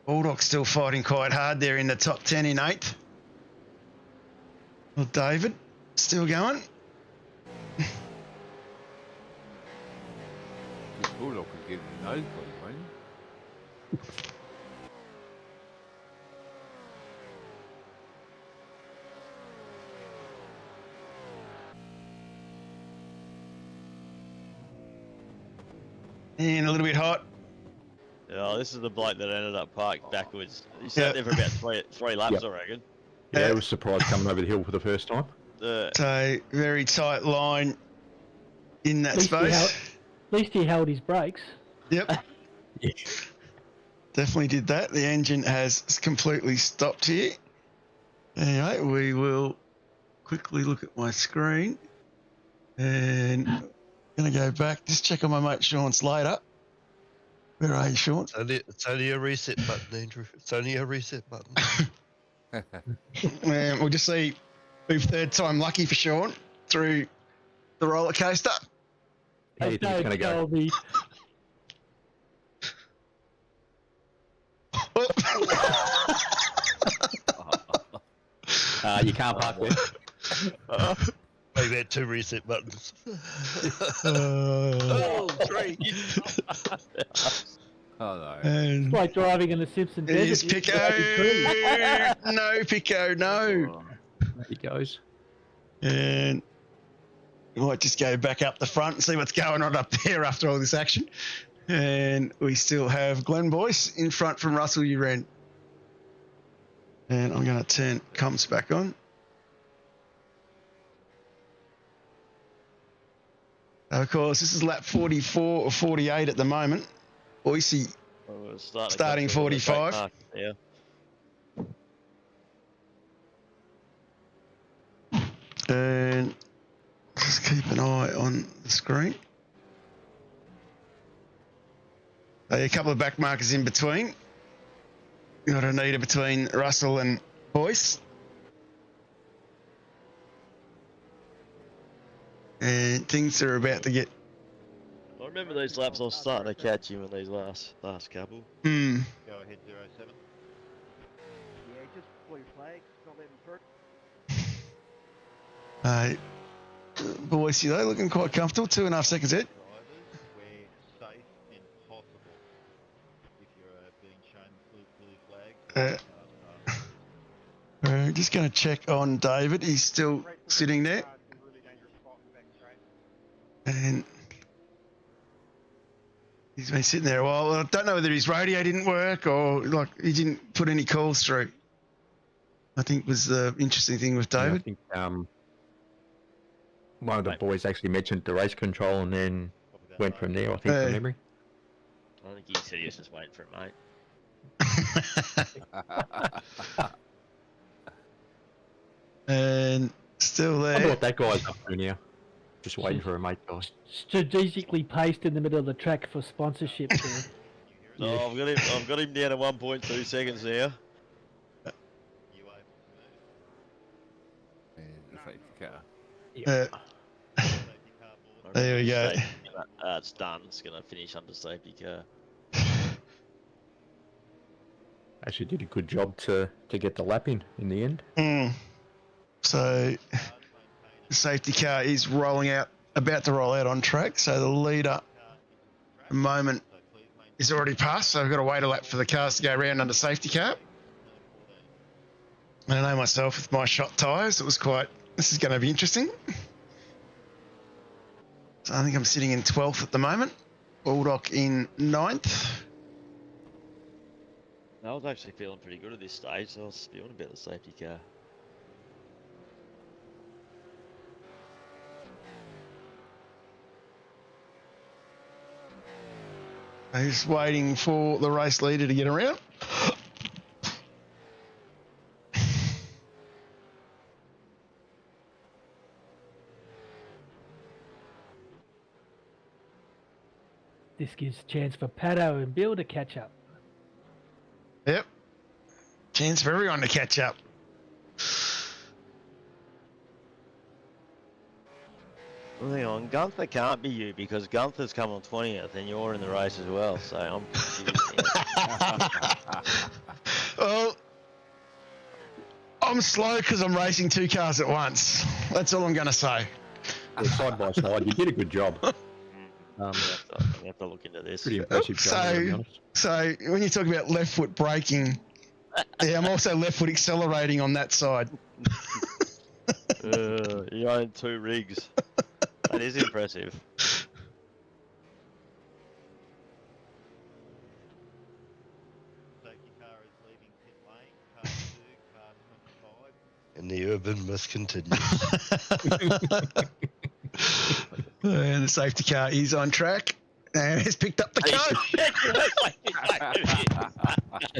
Bulldog's still fighting quite hard there in the top 10 in 8th. Well, David, still going. Bulldog could get the nosebleed, mate. And a little bit hot. Oh, this is the bloke that ended up parked backwards. He sat there for about three laps, I reckon. Yeah, I was surprised coming over the hill for the first time. So, very tight line in that space. At least he held his brakes. Yep. Yeah. Definitely did that. The engine has completely stopped here. Anyway, we will quickly look at my screen. And going to go back. Just check on my mate Sean Slater. Where are you, Sean? It's only a reset button, Andrew. It's only a reset button. And we'll just see who's third time lucky for Sean through the roller coaster. How do you think it's going to go? You can't park there. Maybe had 2 reset buttons. Three. Oh no. And It's like driving in the Simpson here's Desert. Pico. No, Pico, no. There he goes. And we might just go back up the front and see what's going on up there after all this action. And we still have Glen Boyce in front from Russell Uren. And I'm going to turn comps back on. Of course, this is lap 44 or 48 at the moment. Boise starting 45. Yeah. And just keep an eye on the screen. A couple of back markers in between. Got Anita between Russell and Boyce. And things are about to get remember these laps. I was starting to catch him in these last couple. Hmm. Go ahead, 07. Yeah, just blue flags, not letting through. Boyce, though, looking quite comfortable. 2.5 seconds ahead. Drivers, we're safe and possible. If you're being shown blue flags, Just going to check on David. He's still sitting there. Really dangerous spot in the back straight. And he's been sitting there a while. I don't know whether his radio didn't work or like he didn't put any calls through. I think was the interesting thing with Yeah, I David. think one of the boys actually mentioned the race control and then went from there, I think, from memory. I think he said he was just waiting for a mate. And still I there. thought that guy's up to now. Just waiting for a mate, guys. Strategically placed in the middle of the track for sponsorship. There. Oh, I've got him down to 1.2 seconds now. And the safety car. There we go. It's done. It's going to finish under safety car. Actually did a good job to get the lap in the end. So the safety car is rolling out, about to roll out on track. So the leader at the moment is already passed. So we've got to wait a lap for the cars to go around under safety car. And I know myself with my shot tyres, this is going to be interesting. So I think I'm sitting in 12th at the moment. Baldock in 9th. I was actually feeling pretty good at this stage, so I was spewing about the safety car. He's waiting for the race leader to get around. This gives a chance for Patto and Bill to catch up. Yep. Chance for everyone to catch up. Well, hang on, Gunther can't be you because Gunther's come on 20th and you're in the race as well, so I'm confused. Well, I'm slow because I'm racing 2 cars at once. That's all I'm going to say. Side by side, you did a good job. We have to look into this. Pretty impressive job, to be honest. So when you talk about left foot braking, yeah, I'm also left foot accelerating on that side. You own 2 rigs. That is impressive. Safety car is leaving pit lane. Car 2, car 25. And the urban myth continues. And the safety car is on track and has picked up the code.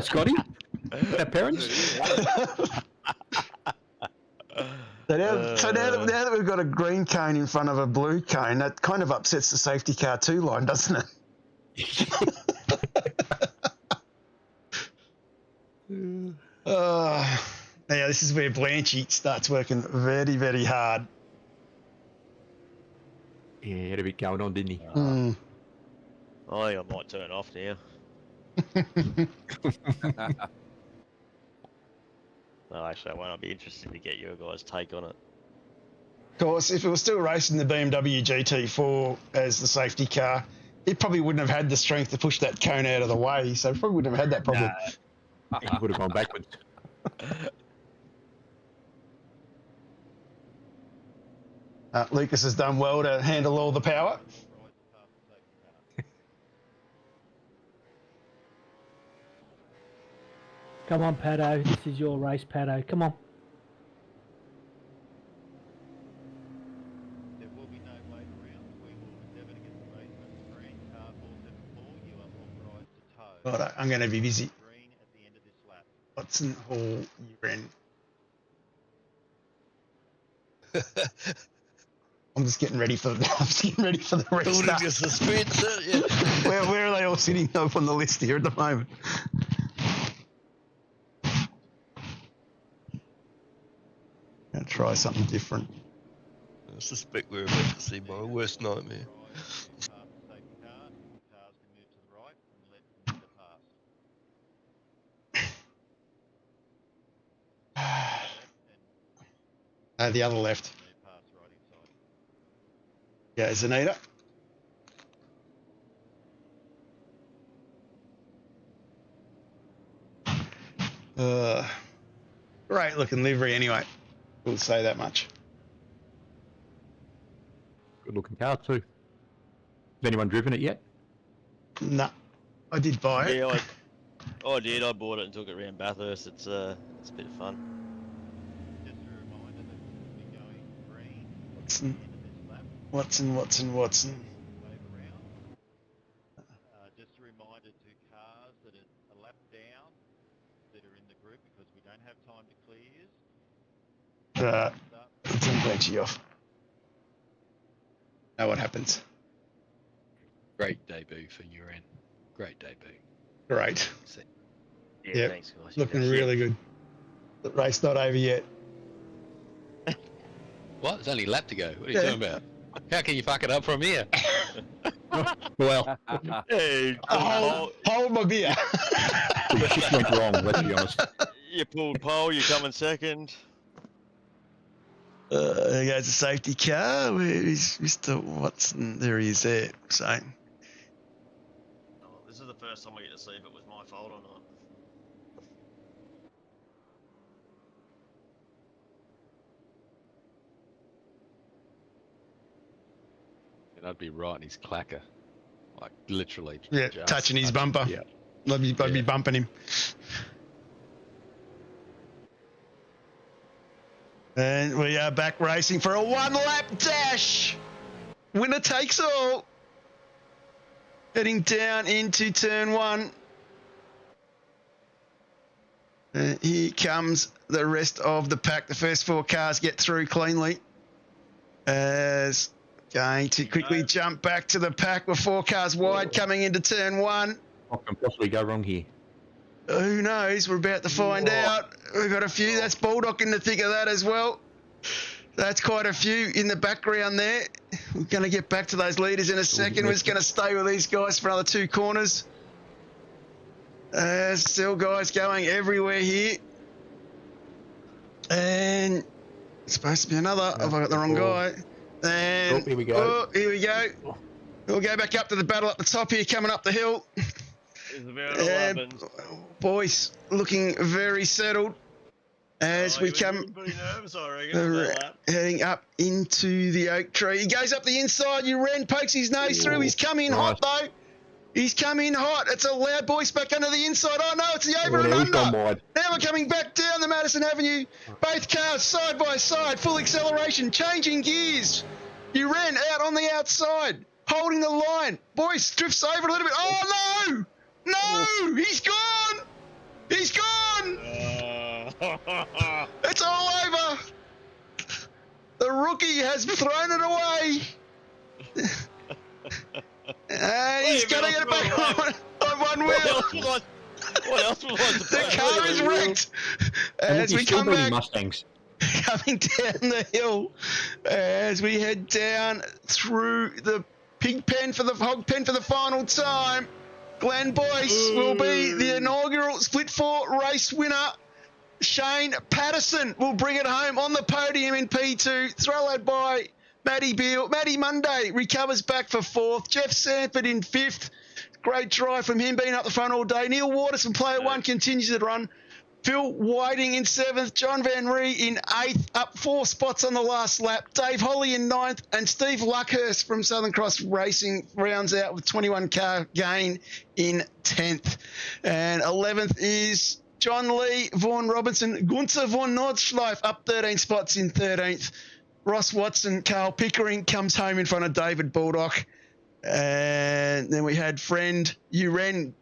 Scotty? Their parents? So now that we've got a green cone in front of a blue cone, that kind of upsets the safety car 2 line, doesn't it? Now this is where Blanchy starts working very, very hard. Yeah, he had a bit going on, didn't he? Mm. I think I might turn off now. No, actually, I won't. I'd be interested to get your guys' take on it. Of course, if it was still racing the BMW GT4 as the safety car, it probably wouldn't have had the strength to push that cone out of the way, so it probably wouldn't have had that problem. He would have gone backwards. Lucas has done well to handle all the power. Come on, Patto. This is your race, Patto. Come on. There will be no late rounds. We will endeavour to get the race on screen. Car 474, you are authorised to tow. Right, I'm going to be busy. Green at the end of this lap. Watson Hall, Uren. I'm just getting ready for the Building restart. your suspense, yeah. Where are they all sitting up on the list here at the moment? Gonna try something different. I suspect we're about to see my worst nightmare. Safety car. The other left. Pass right inside. Yeah, Zanita. Great looking livery anyway. We'll say that much. Good looking car too. Has anyone driven it yet? No, I did buy it. Yeah, I did. I bought it and took it around Bathurst. It's a bit of fun. Just a reminder that we'll be going green Watson, into this lap. Watson. Wave around. Just a reminder to cars that are a lap down that are in the group because we don't have time to clears. Start. It's actually off. Know what happens. Great debut for Uran. Great debut. Great. Yeah, Yep. thanks, guys. Looking really good. The race not over yet. What? There's only a lap to go. What are you Yeah. talking about? How can you fuck it up from here? Well, Hey, Hold my beer. the shit went wrong, let's be honest. you pulled pole. You come in second. There goes the safety car. Where is Mr. Watson? There he is there. So, Oh, this is the first time I get to see if it was my fault or not. And I'd be right in his clacker. Like, literally. yeah, just touching his bumper. Yeah. I'd be Yeah. bumping him. And we are back racing for a one-lap dash. Winner takes all. Heading down into turn one. And here comes the rest of the pack. The first four cars get through cleanly. As going to quickly jump back to the pack with four cars wide coming into turn one. What can possibly go wrong here? Who knows? We're about to find out. We've got a few. That's Bulldog in the thick of that as well. That's quite a few in the background there. We're going to get back to those leaders in a second. We're just going to stay with these guys for another two corners. Still guys going everywhere here. And it's supposed to be another. Have I got the wrong guy? And Here we go. Oh, here we go. We'll go back up to the battle at the top here, coming up the hill. It's about And 11. Boyce looking very settled as we come Pretty nervous, I reckon. for that lap. heading up into the oak tree. He goes up the inside. Uran pokes his nose through. He's come in hot though. He's come in hot. It's a loud Boyce back under the inside. Oh no, it's the over and He's gone under. wide. Now we're coming back down the Madison Avenue. Both cars side by side, full acceleration, changing gears. Uran out on the outside, holding the line. Boyce drifts over a little bit. Oh no! No! He's gone! He's gone! It's all over! The rookie has thrown it away! And he's going to get it back on one wheel! What else was I supposed The to car do? is wrecked! And As he's we still come beating back, Mustangs. coming down the hill, as we head down through the pig pen for the hog pen for the final time. Glen Boyce will be the inaugural Split 4 race winner. Shane Patterson will bring it home on the podium in P2, followed by Matty Beale. Matty Monday recovers back for fourth. Jeff Sandford in fifth. Great drive from him being up the front all day. Neil Waters from player one continues to run. Phil Whiting in seventh. John Van Ree in eighth, up 4 spots on the last lap. Dave Holly in ninth, and Steve Luckhurst from Southern Cross Racing rounds out with 21 car gain in 10th. And 11th is John Lee, Vaughan Robinson, Gunther von Nordschleife up 13 spots in 13th. Ross Watson, Carl Pickering comes home in front of David Baldock. And then we had friend Uren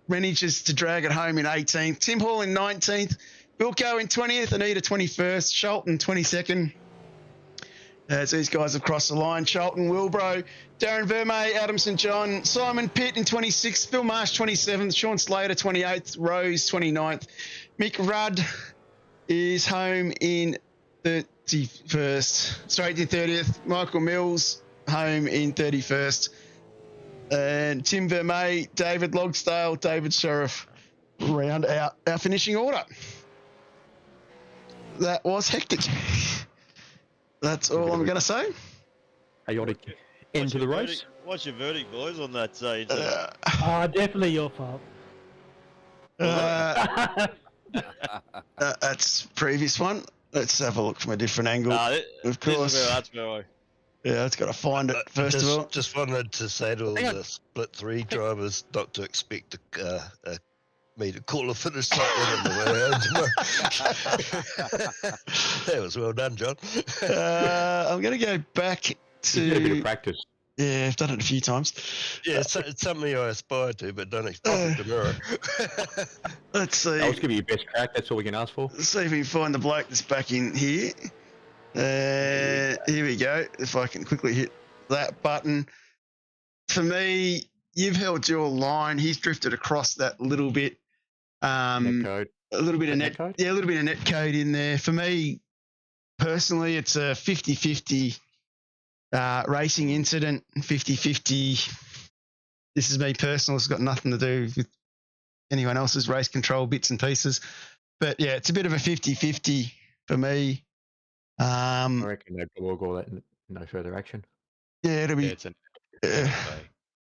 manages to drag it home in 18th. Tim Hall in 19th. Bilko in 20th. Anita 21st. Sholton 22nd. As these guys have crossed the line. Sholton, Wilbro, Darren Vermey, Adam St. John, Simon Pitt in 26th. Phil Marsh 27th. Sean Slater 28th. Rose 29th. Mick Rudd is home in 31st. Straight in 30th. Michael Mills home in 31st. And Tim Vermey, David Logsdale, David Sheriff round out our finishing order. That was hectic. That's all I'm going to say. Chaotic end to the race. What's your verdict, boys, on that? Definitely your fault. That's previous one. Let's have a look from a different angle. Of course. That's where Yeah, it's got to find it first of all. Just wanted to say to all the split 3 drivers not to expect me to call a finish like that on the way home. That was well done, John. I'm going to go back to... You did a bit of practice. Yeah, I've done it a few times. Yeah, it's something I aspire to, but don't expect it tomorrow. Let's see. I'll just give you your best crack. That's all we can ask for. Let's see if we can find the bloke that's back in here. Here we go. If I can quickly hit that button. For me, you've held your line. He's drifted across that little bit. Net code. A little bit of net code? Yeah, a little bit of net code in there. For me, personally, it's a 50-50 racing incident. 50-50. This is me personal. It's got nothing to do with anyone else's race control bits and pieces. But yeah, it's a bit of a 50-50 for me. I reckon they'd all that no further action. Yeah, it'll be.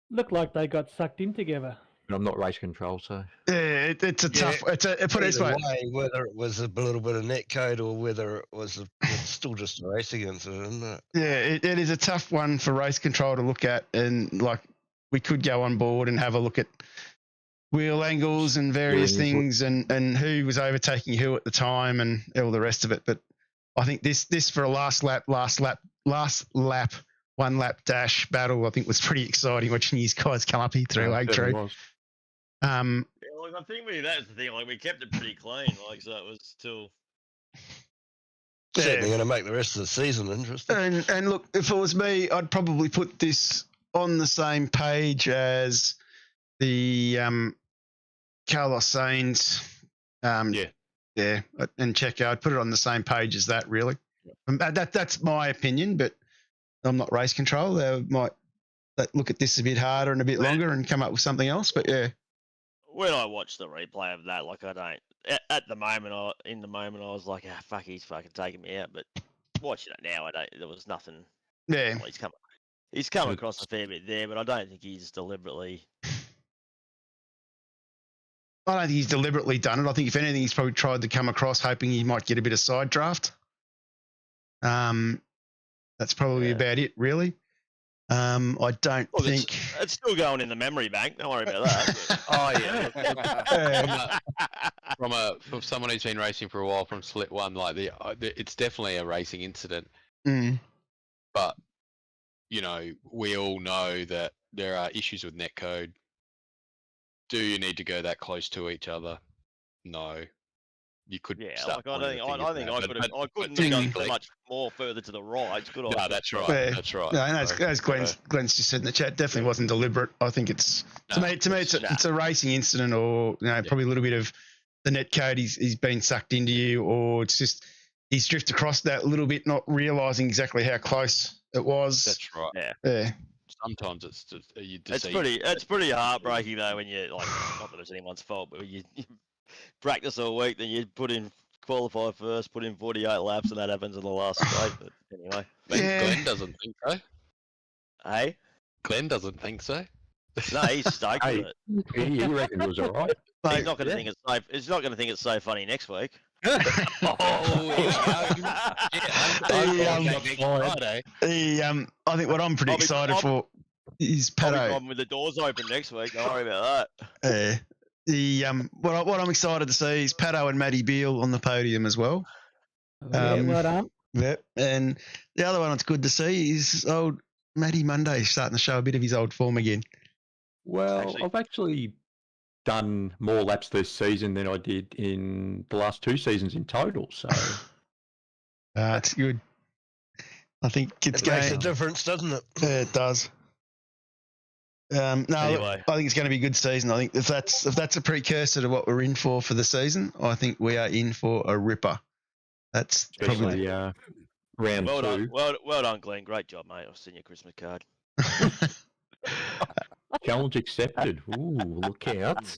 Look like they got sucked in together. But I'm not race control, so. Yeah, it's a tough. Put it this way. Whether it was a little bit of net code or whether it was it's still just a racing incident, isn't it? Yeah, it is a tough one for race control to look at, and like we could go on board and have a look at wheel angles and various things, and who was overtaking who at the time, and all the rest of it. But I think this for a last lap, 1 lap dash battle, I think was pretty exciting watching these guys come up here through Lake Tree. I think that's the thing. Like we kept it pretty clean. Like so, it was still certainly going to make the rest of the season interesting. And look, if it was me, I'd probably put this on the same page as the Carlos Sainz. And Checo. I'd put it on the same page as that, really. That's my opinion, but I'm not race control. They might look at this a bit harder and a bit longer and come up with something else. But yeah, when I watched the replay of that, like I don't at the moment. I was like, fuck, he's fucking taking me out. But watching it now, there was nothing. Yeah, well, he's come across a fair bit there, but I don't think he's deliberately. I don't think he's deliberately done it. I think if anything, he's probably tried to come across hoping he might get a bit of side draft. That's probably about it, really. I don't think it's still going in the memory bank. Don't worry about that. From someone who's been racing for a while from Split 1, like it's definitely a racing incident. But we all know that there are issues with netcode. Do you need to go that close to each other? No. You could. Yeah, like I couldn't have gone much more further to the right. Could I? No, that's right. Yeah. That's right. No, as Glenn's just said in the chat, definitely wasn't deliberate. I think it's to me it's a racing incident, or probably a little bit of the net code. He's been sucked into you, or it's just he's drifted across that a little bit, not realising exactly how close it was. That's right. Yeah. Sometimes it's just it's pretty heartbreaking though when you like not that it's anyone's fault, but when you practice all week, then you qualify first, put in 48 laps, and that happens in the last straight. But anyway, Glenn doesn't think so. Hey, Glenn doesn't think so. No, he's stoked with it. He reckoned it was all right. He's not going to think it's so. He's not going to think it's so funny next week. I think what I'm pretty excited for is Patto. With the doors open next week. Don't worry about that. What I'm excited to see is Patto and Matty Beale on the podium as well. Well done. Yep. And the other one that's good to see is old Matty Monday starting to show a bit of his old form again. Well, I've actually done more laps this season than I did in the last 2 seasons in total. So it's good. I think it makes a difference, doesn't it? Yeah, it does. Anyway. I think it's going to be a good season. I think if that's a precursor to what we're in for the season, I think we are in for a ripper. That's probably round 2. Done. Well done, Glenn. Great job, mate. I'll send you a Christmas card. Challenge accepted. Ooh, look out.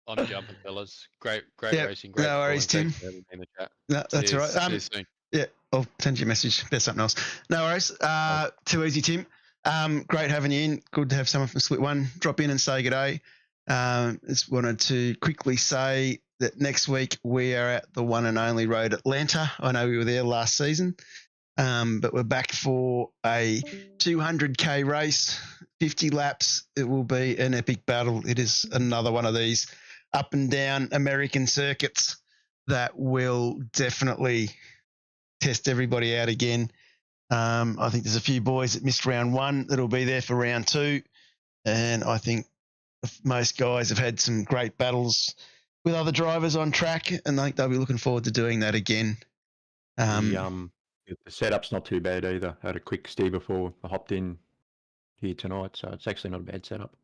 I'm jumping, fellas. Great racing. Great no worries, Tim. No, that's all right. See you soon. Yeah, I'll send you a message. There's something else. No worries. Too easy, Tim. Great having you in. Good to have someone from Split 1 drop in and say good day. Just wanted to quickly say that next week we are at the one and only Road Atlanta. I know we were there last season, but we're back for a 200k race, 50 laps. It will be an epic battle. It is another one of these up and down American circuits that will definitely test everybody out again. I think there's a few boys that missed round 1 that'll be there for round 2. And I think most guys have had some great battles with other drivers on track, and I think they'll be looking forward to doing that again. The setup's not too bad either. I had a quick steer before I hopped in here tonight, so it's actually not a bad setup.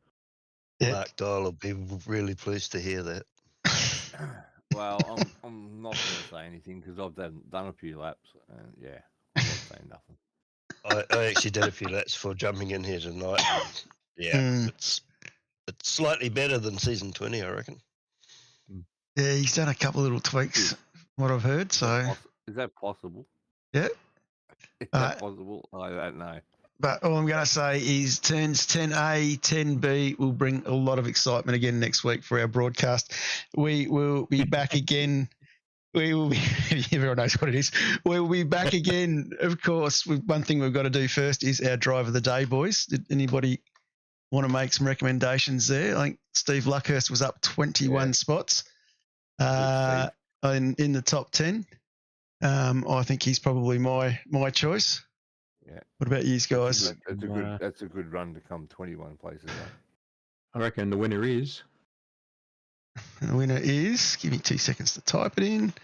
Yeah. Mark Dial will be really pleased to hear that. Well, I'm not going to say anything because I've done a few laps, and yeah, I'm not saying nothing. I actually did a few laps before jumping in here tonight. And it's slightly better than season 20, I reckon. Yeah, he's done a couple of little tweaks, what I've heard. So Is that possible? Yeah. Is that possible? I don't know. But all I'm going to say is turns 10A, 10B will bring a lot of excitement again next week for our broadcast. We will be back again. We will be, everyone knows what it is. We'll be back again, of course. One thing we've got to do first is our drive of the day, boys. Did anybody want to make some recommendations there? I think Steve Luckhurst was up 21 spots in the top 10. I think he's probably my choice. Yeah. What about you guys? That's a good run to come 21 places. I reckon the winner is. The winner is, give me 2 seconds to type it in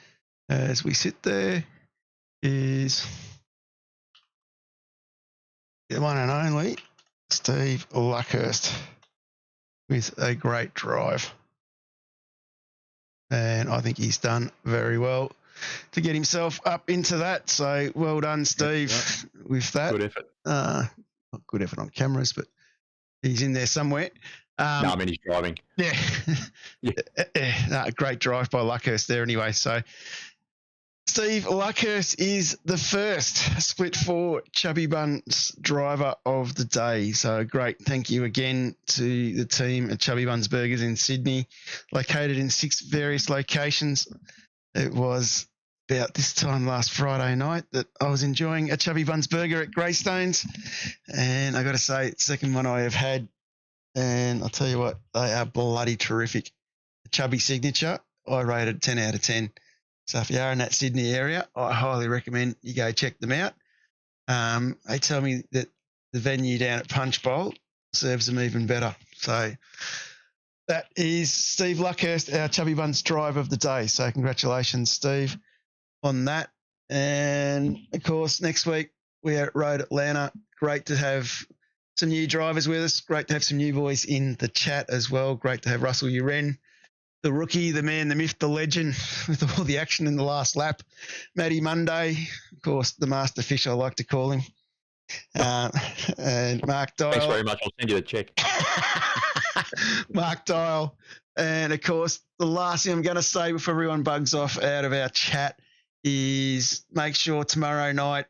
as we sit there, is the one and only Steve Luckhurst with a great drive. And I think he's done very well to get himself up into that. So well done, Steve, with that. Good effort. Not good effort on cameras, but he's in there somewhere. No, I mean he's driving. Yeah. No, great drive by Luckhurst there anyway. So Steve Luckhurst is the first Split 4 Chubby Buns driver of the day. So great thank you again to the team at Chubby Buns Burgers in Sydney, located in 6 various locations. It was about this time last Friday night that I was enjoying a Chubby Buns burger at Greystones. And I got to say, second one I have had. And I'll tell you what, they are bloody terrific. The Chubby Signature, I rated 10 out of 10. So if you are in that Sydney area, I highly recommend you go check them out. They tell me that the venue down at Punch Bowl serves them even better. So that is Steve Luckhurst, our Chubby Buns drive of the day. So congratulations, Steve, on that. And, of course, next week we are at Road Atlanta. Great to have some new drivers with us. Great to have some new boys in the chat as well. Great to have Russell Uren, the rookie, the man, the myth, the legend, with all the action in the last lap. Matty Monday, of course, the master fish, I like to call him. And Mark Dial. Thanks very much. I'll send you the check. Mark Dial. And, of course, the last thing I'm going to say before everyone bugs off out of our chat is make sure tomorrow night,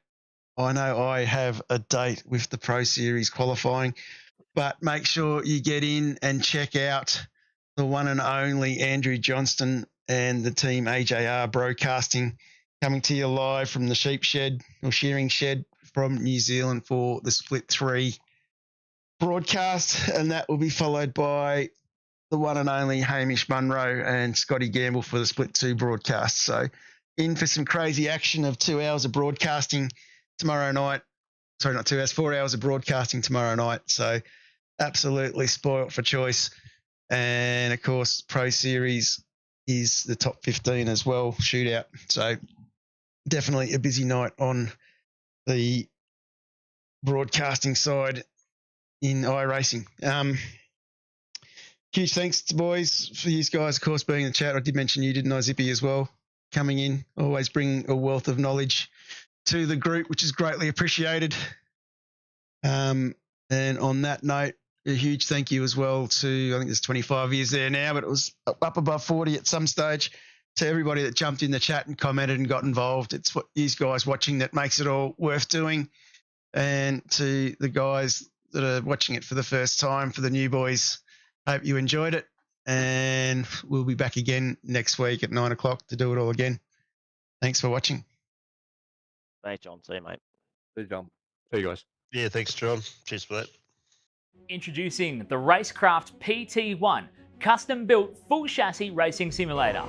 I know I have a date with the Pro Series qualifying, but make sure you get in and check out the one and only Andrew Johnston and the team AJR Broadcasting coming to you live from the sheep shed or shearing shed from New Zealand for the Split 3 broadcast. And that will be followed by the one and only Hamish Munro and Scotty Gamble for the Split 2 broadcast. So in for some crazy action of 2 hours of broadcasting tomorrow night. Sorry, not 2 hours, 4 hours of broadcasting tomorrow night. So absolutely spoilt for choice. And, of course, Pro Series is the top 15 as well, shootout. So definitely a busy night on the broadcasting side in iRacing. Huge thanks to boys for you guys, of course, being in the chat. I did mention you, didn't I, Zippy, as well, coming in. Always bring a wealth of knowledge to the group, which is greatly appreciated. And on that note, a huge thank you as well to, I think there's 25 years there now, but it was up above 40 at some stage, to everybody that jumped in the chat and commented and got involved. It's what these guys watching that makes it all worth doing. And to the guys that are watching it for the first time, for the new boys, hope you enjoyed it. And we'll be back again next week at 9 o'clock to do it all again. Thanks for watching. Thanks, John. See you, mate. See you, John. See you guys. Yeah, thanks, John. Cheers for that. Introducing the RaceKraft PT1, custom-built full chassis racing simulator.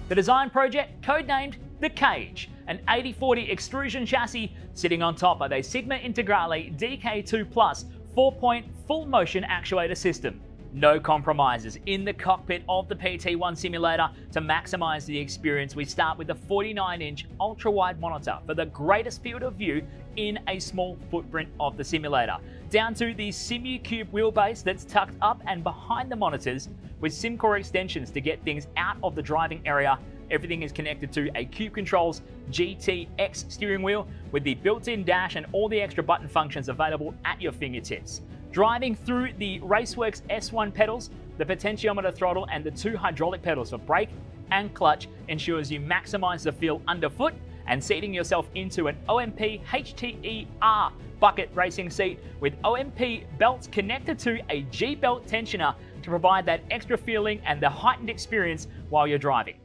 The design project, codenamed The Cage, an 80/40 extrusion chassis sitting on top of a Sigma Integrale DK2 Plus 4-point full motion actuator system. No compromises in the cockpit of the PT1 simulator. To maximize the experience, we start with the 49-inch ultra-wide monitor for the greatest field of view in a small footprint of the simulator, down to the SimuCube wheelbase that's tucked up and behind the monitors with SimCore extensions to get things out of the driving area. Everything is connected to a Cube Controls GTX steering wheel with the built-in dash and all the extra button functions available at your fingertips. Driving through the Raceworks S1 pedals, the potentiometer throttle and the 2 hydraulic pedals for brake and clutch ensures you maximize the feel underfoot, and seating yourself into an OMP HTER bucket racing seat with OMP belts connected to a G-belt tensioner to provide that extra feeling and the heightened experience while you're driving.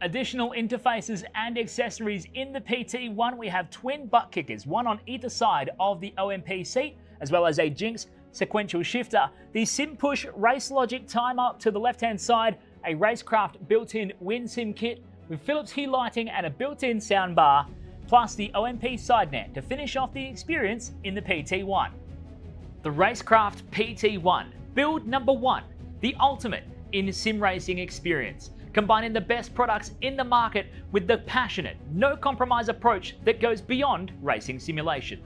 Additional interfaces and accessories in the PT1, we have twin butt kickers, one on either side of the OMP seat, as well as a Jinx sequential shifter, the SimPush Race Logic timer to the left-hand side, a RaceKraft built-in WinSim kit with Philips Hue lighting and a built-in soundbar, plus the OMP side net to finish off the experience in the PT1. The RaceKraft PT1, build number 1, the ultimate in sim racing experience, combining the best products in the market with the passionate, no compromise approach that goes beyond racing simulation.